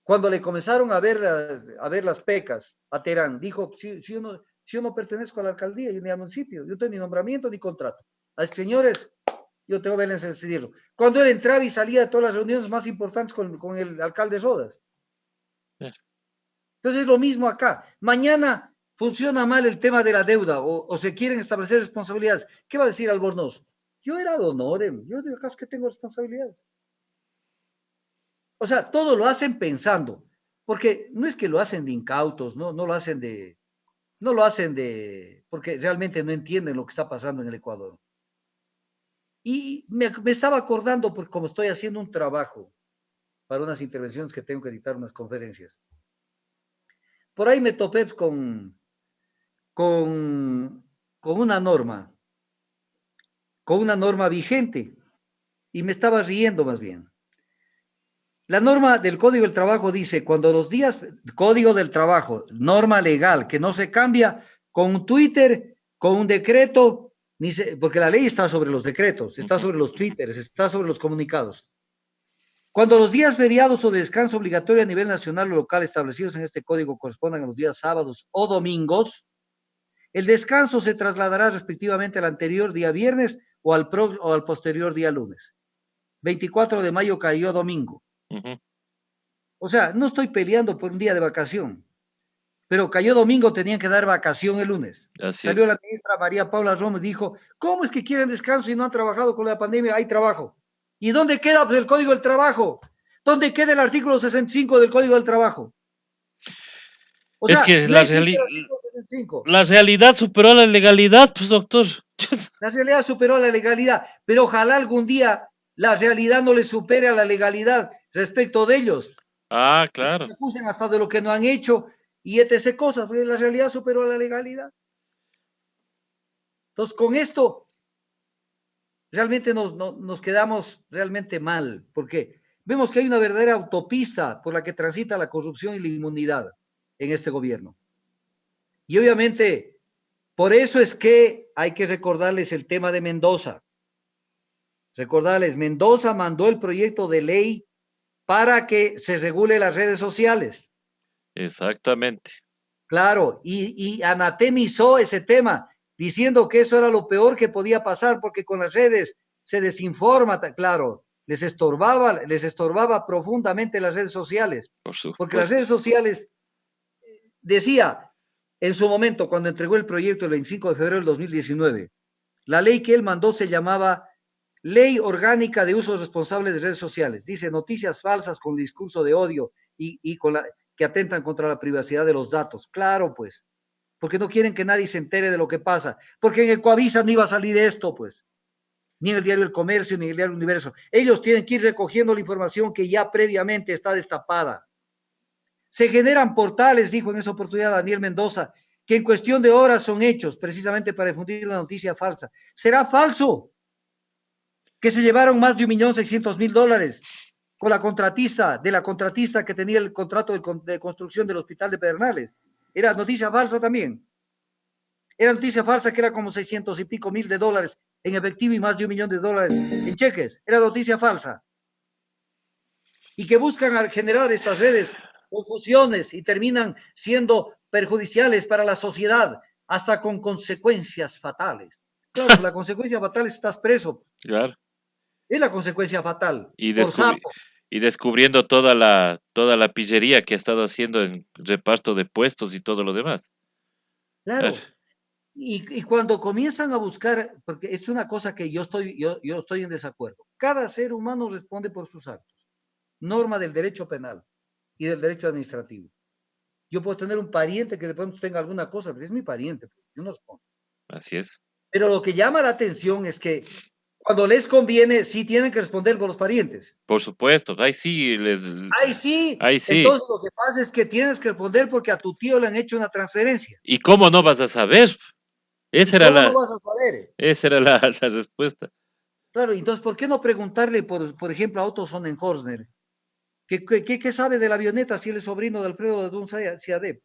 [SPEAKER 2] Cuando le comenzaron a ver las pecas a Terán, dijo, si yo no pertenezco a la alcaldía y ni al municipio, yo no tengo ni nombramiento ni contrato. A los señores, yo tengo que verles decidirlo. Cuando él entraba y salía de todas las reuniones más importantes con el alcalde Rodas. Entonces es lo mismo acá. Mañana funciona mal el tema de la deuda o se quieren establecer responsabilidades. ¿Qué va a decir Albornoz? Yo era donorem, yo de acaso que tengo responsabilidades. O sea, todo lo hacen pensando, porque no es que lo hacen de incautos, no lo hacen porque realmente no entienden lo que está pasando en el Ecuador. Y me estaba acordando, porque como estoy haciendo un trabajo para unas intervenciones que tengo que editar, unas conferencias, por ahí me topé con una norma vigente, y me estaba riendo más bien. La norma del Código del Trabajo dice, cuando los días, Código del Trabajo, norma legal, que no se cambia con un Twitter, con un decreto, porque la ley está sobre los decretos, está sobre los Twitters, está sobre los comunicados. Cuando los días feriados o de descanso obligatorio a nivel nacional o local establecidos en este código correspondan a los días sábados o domingos, el descanso se trasladará respectivamente al anterior día viernes o al posterior día lunes. 24 de mayo cayó domingo. O sea, no estoy peleando por un día de vacación, pero cayó domingo, tenían que dar vacación el lunes. Salió la ministra María Paula Romo y dijo, ¿cómo es que quieren descanso y no han trabajado con la pandemia? Hay trabajo. ¿Y dónde queda el Código del Trabajo? ¿Dónde queda el artículo 65 del Código del Trabajo?
[SPEAKER 1] O sea, es que la realidad superó a la legalidad, pues doctor.
[SPEAKER 2] La realidad superó a la legalidad, pero ojalá algún día la realidad no le supere a la legalidad respecto de ellos.
[SPEAKER 1] Ah, claro.
[SPEAKER 2] Se acusen hasta de lo que no han hecho y etc. cosas, porque la realidad superó a la legalidad. Entonces, con esto, realmente nos quedamos realmente mal, porque vemos que hay una verdadera autopista por la que transita la corrupción y la inmunidad en este gobierno. Y obviamente, por eso es que hay que recordarles el tema de Mendoza. Recordarles, Mendoza mandó el proyecto de ley para que se regule las redes sociales.
[SPEAKER 1] Exactamente.
[SPEAKER 2] Claro, y anatemizó ese tema, diciendo que eso era lo peor que podía pasar, porque con las redes se desinforma, claro, les estorbaba profundamente las redes sociales, porque las redes sociales, decía, en su momento, cuando entregó el proyecto el 25 de febrero del 2019, la ley que él mandó se llamaba Ley Orgánica de Uso Responsable de Redes Sociales. Dice noticias falsas con discurso de odio y que atentan contra la privacidad de los datos. Claro, pues, porque no quieren que nadie se entere de lo que pasa. Porque en el Coavisa no iba a salir esto, pues, ni en el diario El Comercio, ni en el diario Universo. Ellos tienen que ir recogiendo la información que ya previamente está destapada. Se generan portales, dijo en esa oportunidad Daniel Mendoza, que en cuestión de horas son hechos precisamente para difundir la noticia falsa. ¿Será falso que se llevaron más de $1.600.000 con la contratista que tenía el contrato de construcción del hospital de Pedernales? Era noticia falsa también. Era noticia falsa que era como 600 y pico mil de dólares en efectivo y más de $1.000.000 en cheques. Era noticia falsa. Y que buscan generar estas redes confusiones y terminan siendo perjudiciales para la sociedad, hasta con consecuencias fatales. Claro, la consecuencia fatal es que estás preso.
[SPEAKER 1] Claro.
[SPEAKER 2] Es la consecuencia fatal,
[SPEAKER 1] Y,
[SPEAKER 2] por sapo.
[SPEAKER 1] y descubriendo toda la pillería que ha estado haciendo en reparto de puestos y todo lo demás. Claro.
[SPEAKER 2] Claro. Y cuando comienzan a buscar, porque es una cosa que yo estoy en desacuerdo. Cada ser humano responde por sus actos. Norma del derecho penal y del derecho administrativo. Yo puedo tener un pariente que de pronto tenga alguna cosa, pero es mi pariente, yo no respondo.
[SPEAKER 1] Así es.
[SPEAKER 2] Pero lo que llama la atención es que cuando les conviene, sí tienen que responder por los parientes.
[SPEAKER 1] Por supuesto, ahí sí
[SPEAKER 2] Ay, sí.
[SPEAKER 1] ahí sí.
[SPEAKER 2] Entonces lo que pasa es que tienes que responder porque a tu tío le han hecho una transferencia.
[SPEAKER 1] ¿Y cómo no vas a saber?
[SPEAKER 2] ¿Y cómo no vas a saber?
[SPEAKER 1] Esa era la respuesta.
[SPEAKER 2] Claro, entonces, ¿por qué no preguntarle, por ejemplo, a Otto Sonnenhorstner, ¿qué sabe de la avioneta si él es sobrino de Alfredo de Dunn Siadé?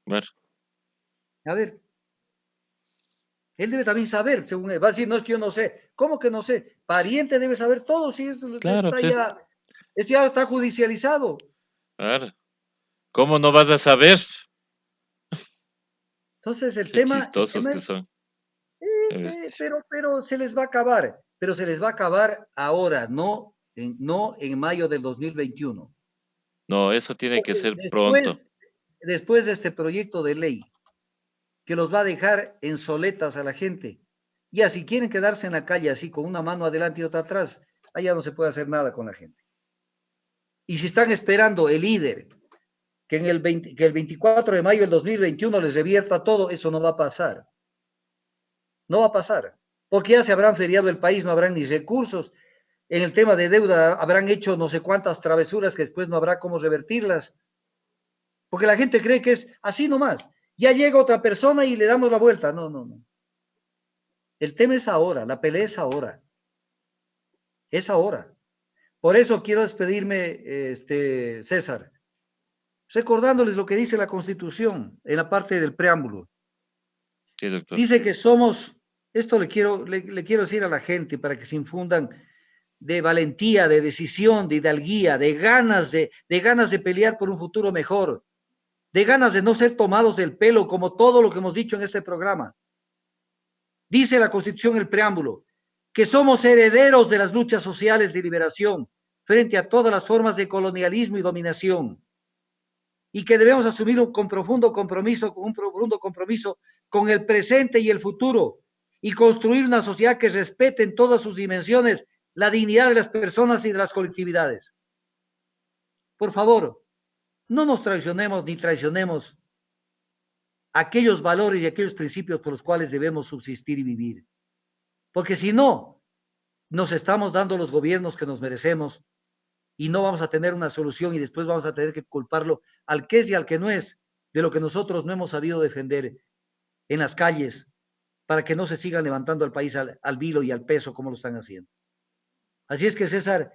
[SPEAKER 1] Bueno,
[SPEAKER 2] A ver, él debe también saber, según él. Va a decir, no, es que yo no sé. ¿Cómo que no sé? Pariente debe saber todo, si
[SPEAKER 1] claro,
[SPEAKER 2] está ya, esto ya está judicializado.
[SPEAKER 1] claro. ¿Cómo no vas a saber?
[SPEAKER 2] Entonces,
[SPEAKER 1] Qué chistosos que
[SPEAKER 2] es,
[SPEAKER 1] son. Qué bestia.
[SPEAKER 2] pero se les va a acabar. Pero se les va a acabar ahora, no en mayo del 2021.
[SPEAKER 1] No, eso tiene que
[SPEAKER 2] Porque
[SPEAKER 1] ser pronto.
[SPEAKER 2] después de este proyecto de ley, que los va a dejar en soletas a la gente. Ya, si quieren quedarse en la calle así, con una mano adelante y otra atrás, allá no se puede hacer nada con la gente. Y si están esperando el líder, que el 24 de mayo del 2021 les revierta todo, eso no va a pasar. No va a pasar. Porque ya se habrán feriado el país, no habrán ni recursos. En el tema de deuda habrán hecho no sé cuántas travesuras que después no habrá cómo revertirlas. Porque la gente cree que es así nomás. Ya llega otra persona y le damos la vuelta. No, no, no. El tema es ahora, la pelea es ahora. Es ahora. Por eso quiero despedirme, César, recordándoles lo que dice la Constitución en la parte del preámbulo.
[SPEAKER 1] Sí, doctor.
[SPEAKER 2] Dice que somos, esto le quiero decir a la gente para que se infundan de valentía, de decisión, de hidalguía, de ganas de pelear por un futuro mejor, de ganas de no ser tomados del pelo como todo lo que hemos dicho en este programa. Dice la Constitución, el preámbulo, que somos herederos de las luchas sociales de liberación frente a todas las formas de colonialismo y dominación, y que debemos asumir un profundo compromiso con el presente y el futuro, y construir una sociedad que respete en todas sus dimensiones la dignidad de las personas y de las colectividades. Por favor, no nos traicionemos ni traicionemos aquellos valores y aquellos principios por los cuales debemos subsistir y vivir. Porque si no, nos estamos dando los gobiernos que nos merecemos y no vamos a tener una solución y después vamos a tener que culparlo al que es y al que no es de lo que nosotros no hemos sabido defender en las calles para que no se sigan levantando al país al vilo y al peso como lo están haciendo. Así es que, César,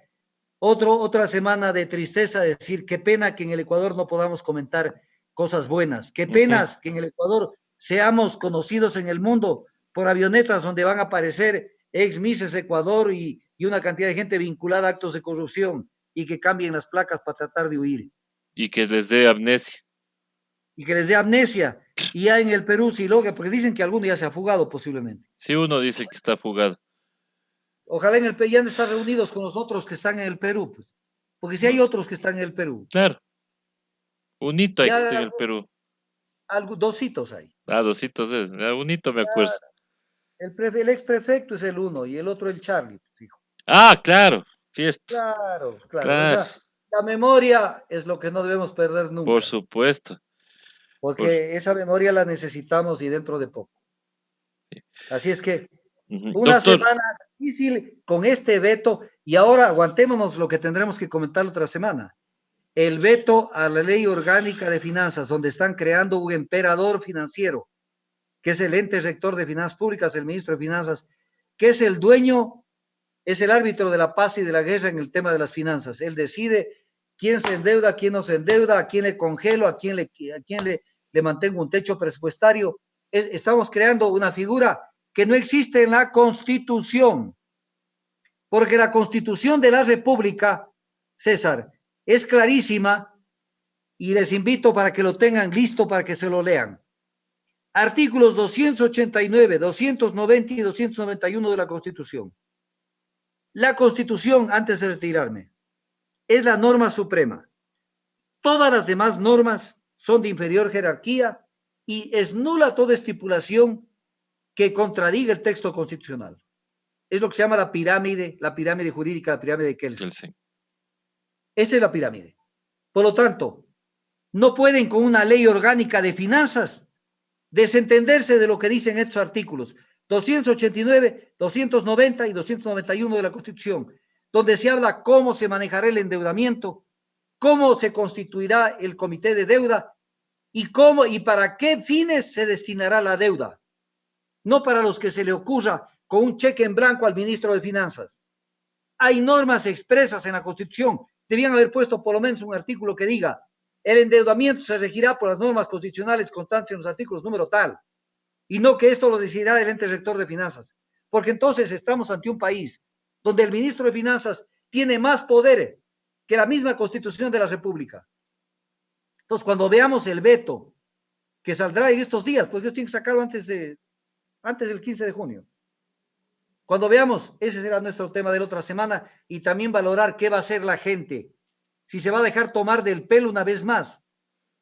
[SPEAKER 2] otra semana de tristeza, decir qué pena que en el Ecuador no podamos comentar cosas buenas, qué penas que en el Ecuador seamos conocidos en el mundo por avionetas donde van a aparecer ex Misses Ecuador y una cantidad de gente vinculada a actos de corrupción y que cambien las placas para tratar de huir.
[SPEAKER 1] Y que les dé amnesia.
[SPEAKER 2] Y que les dé amnesia. Y ya en el Perú sí logra, porque dicen que alguno ya se ha fugado posiblemente.
[SPEAKER 1] Si uno dice que está fugado.
[SPEAKER 2] Ojalá en el Perú ya han de estar reunidos con los otros que están en el Perú, pues. Porque si hay otros que están en el Perú.
[SPEAKER 1] Claro. Un hito hay que estar en
[SPEAKER 2] Ya
[SPEAKER 1] el Perú.
[SPEAKER 2] Algo, dos hitos hay.
[SPEAKER 1] Ah, dositos, un hito me acuerdo.
[SPEAKER 2] El ex prefecto es el uno y el otro el Charlie, pues, hijo.
[SPEAKER 1] Ah, claro, cierto,
[SPEAKER 2] Claro, claro.
[SPEAKER 1] claro,
[SPEAKER 2] La memoria es lo que no debemos perder
[SPEAKER 1] por
[SPEAKER 2] nunca,
[SPEAKER 1] supuesto. Por,
[SPEAKER 2] porque esa memoria la necesitamos y dentro de poco. Así es que una
[SPEAKER 1] Doctor,
[SPEAKER 2] semana difícil con este veto y ahora aguantémonos lo que tendremos que comentar otra semana. El veto a la ley orgánica de finanzas, donde están creando un emperador financiero, que es el ente rector de finanzas públicas, el ministro de Finanzas, que es el dueño, es el árbitro de la paz y de la guerra en el tema de las finanzas. Él decide quién se endeuda, quién no se endeuda, a quién le congelo, le mantengo un techo presupuestario. Estamos creando una figura que no existe en la Constitución, porque la Constitución de la República, César, es clarísima y les invito para que lo tengan listo para que se lo lean. Artículos 289, 290 y 291 de la Constitución. La Constitución, antes de retirarme, es la norma suprema. Todas las demás normas son de inferior jerarquía y es nula toda estipulación que contradiga el texto constitucional. Es lo que se llama la pirámide jurídica, la pirámide de Kelsen. Esa es la pirámide. Por lo tanto, no pueden con una ley orgánica de finanzas desentenderse de lo que dicen estos artículos 289, 290 y 291 de la Constitución, donde se habla cómo se manejará el endeudamiento, cómo se constituirá el comité de deuda y cómo y para qué fines se destinará la deuda. No para los que se le ocurra con un cheque en blanco al ministro de Finanzas. Hay normas expresas en la Constitución. Debían haber puesto por lo menos un artículo que diga el endeudamiento se regirá por las normas constitucionales constantes en los artículos número tal, y no que esto lo decidirá el ente rector de finanzas, porque entonces estamos ante un país donde el ministro de Finanzas tiene más poder que la misma Constitución de la República. Entonces, cuando veamos el veto que saldrá en estos días, pues yo tengo que sacarlo antes del 15 de junio. Cuando veamos, ese será nuestro tema de la otra semana y también valorar qué va a hacer la gente, si se va a dejar tomar del pelo una vez más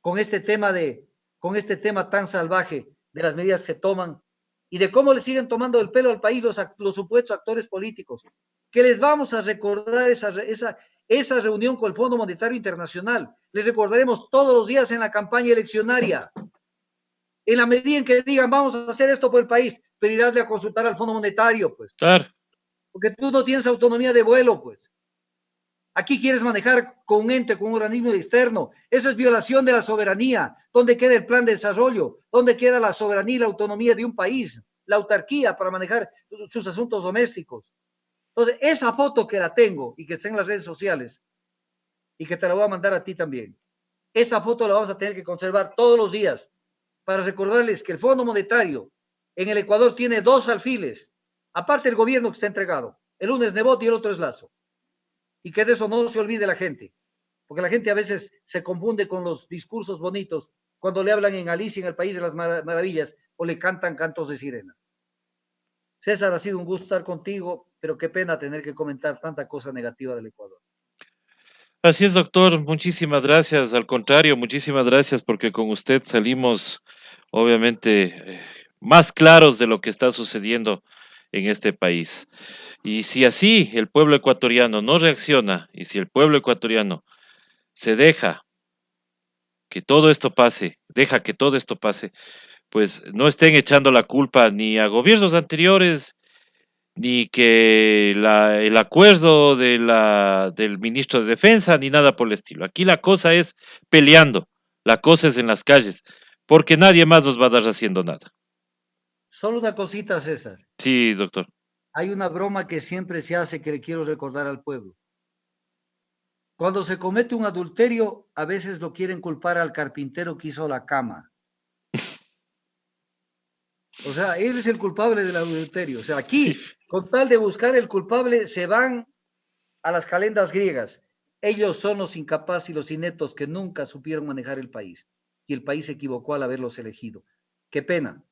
[SPEAKER 2] con este tema tan salvaje de las medidas que se toman y de cómo le siguen tomando el pelo al país los supuestos actores políticos, que les vamos a recordar esa reunión con el Fondo Monetario Internacional. Les recordaremos todos los días en la campaña eleccionaria. En la medida en que digan, vamos a hacer esto por el país, pedirásle a consultar al Fondo Monetario, pues.
[SPEAKER 1] Claro.
[SPEAKER 2] Porque tú no tienes autonomía de vuelo, pues. Aquí quieres manejar con un ente, con un organismo externo. Eso es violación de la soberanía. ¿Dónde queda el plan de desarrollo? ¿Dónde queda la soberanía y la autonomía de un país? La autarquía para manejar sus asuntos domésticos. Entonces, esa foto que la tengo y que está en las redes sociales y que te la voy a mandar a ti también, esa foto la vamos a tener que conservar todos los días para recordarles que el Fondo Monetario en el Ecuador tiene dos alfiles, aparte del gobierno que está entregado. El uno es Nebot y el otro es Lazo. Y que de eso no se olvide la gente, porque la gente a veces se confunde con los discursos bonitos cuando le hablan en Alicia en el País de las Maravillas o le cantan cantos de sirena. César, ha sido un gusto estar contigo, pero qué pena tener que comentar tanta cosa negativa del Ecuador.
[SPEAKER 1] Así es, doctor. Muchísimas gracias. Al contrario, muchísimas gracias porque con usted salimos, obviamente, más claros de lo que está sucediendo en este país. Y si así el pueblo ecuatoriano no reacciona y si el pueblo ecuatoriano se deja que todo esto pase, deja que todo esto pase, pues no estén echando la culpa ni a gobiernos anteriores, ni que el acuerdo del ministro de Defensa, ni nada por el estilo. Aquí la cosa es peleando, la cosa es en las calles, porque nadie más nos va a dar haciendo nada.
[SPEAKER 2] Solo una cosita, César.
[SPEAKER 1] Sí, doctor.
[SPEAKER 2] Hay una broma que siempre se hace que le quiero recordar al pueblo. Cuando se comete un adulterio, a veces lo quieren culpar al carpintero que hizo la cama. O sea, él es el culpable del adulterio. O sea, aquí,
[SPEAKER 1] Sí.
[SPEAKER 2] con tal de buscar el culpable, se van a las calendas griegas. Ellos son los incapaces y los ineptos que nunca supieron manejar el país. Y el país se equivocó al haberlos elegido. Qué pena,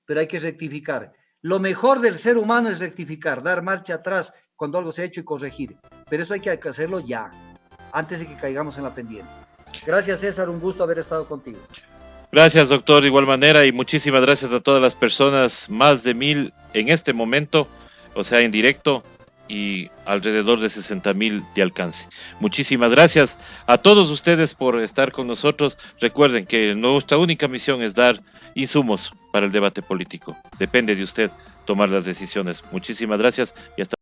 [SPEAKER 2] pero hay que rectificar. Lo mejor del ser humano es rectificar, dar marcha atrás cuando algo se ha hecho y corregir. Pero eso hay que hacerlo ya, antes de que caigamos en la pendiente. Gracias, César, un gusto haber estado contigo.
[SPEAKER 1] Gracias, doctor, de igual manera, y muchísimas gracias a todas las personas, más de 1000 en este momento, o sea, en directo, y alrededor de 60,000 de alcance. Muchísimas gracias a todos ustedes por estar con nosotros. Recuerden que nuestra única misión es dar insumos para el debate político. Depende de usted tomar las decisiones. Muchísimas gracias y hasta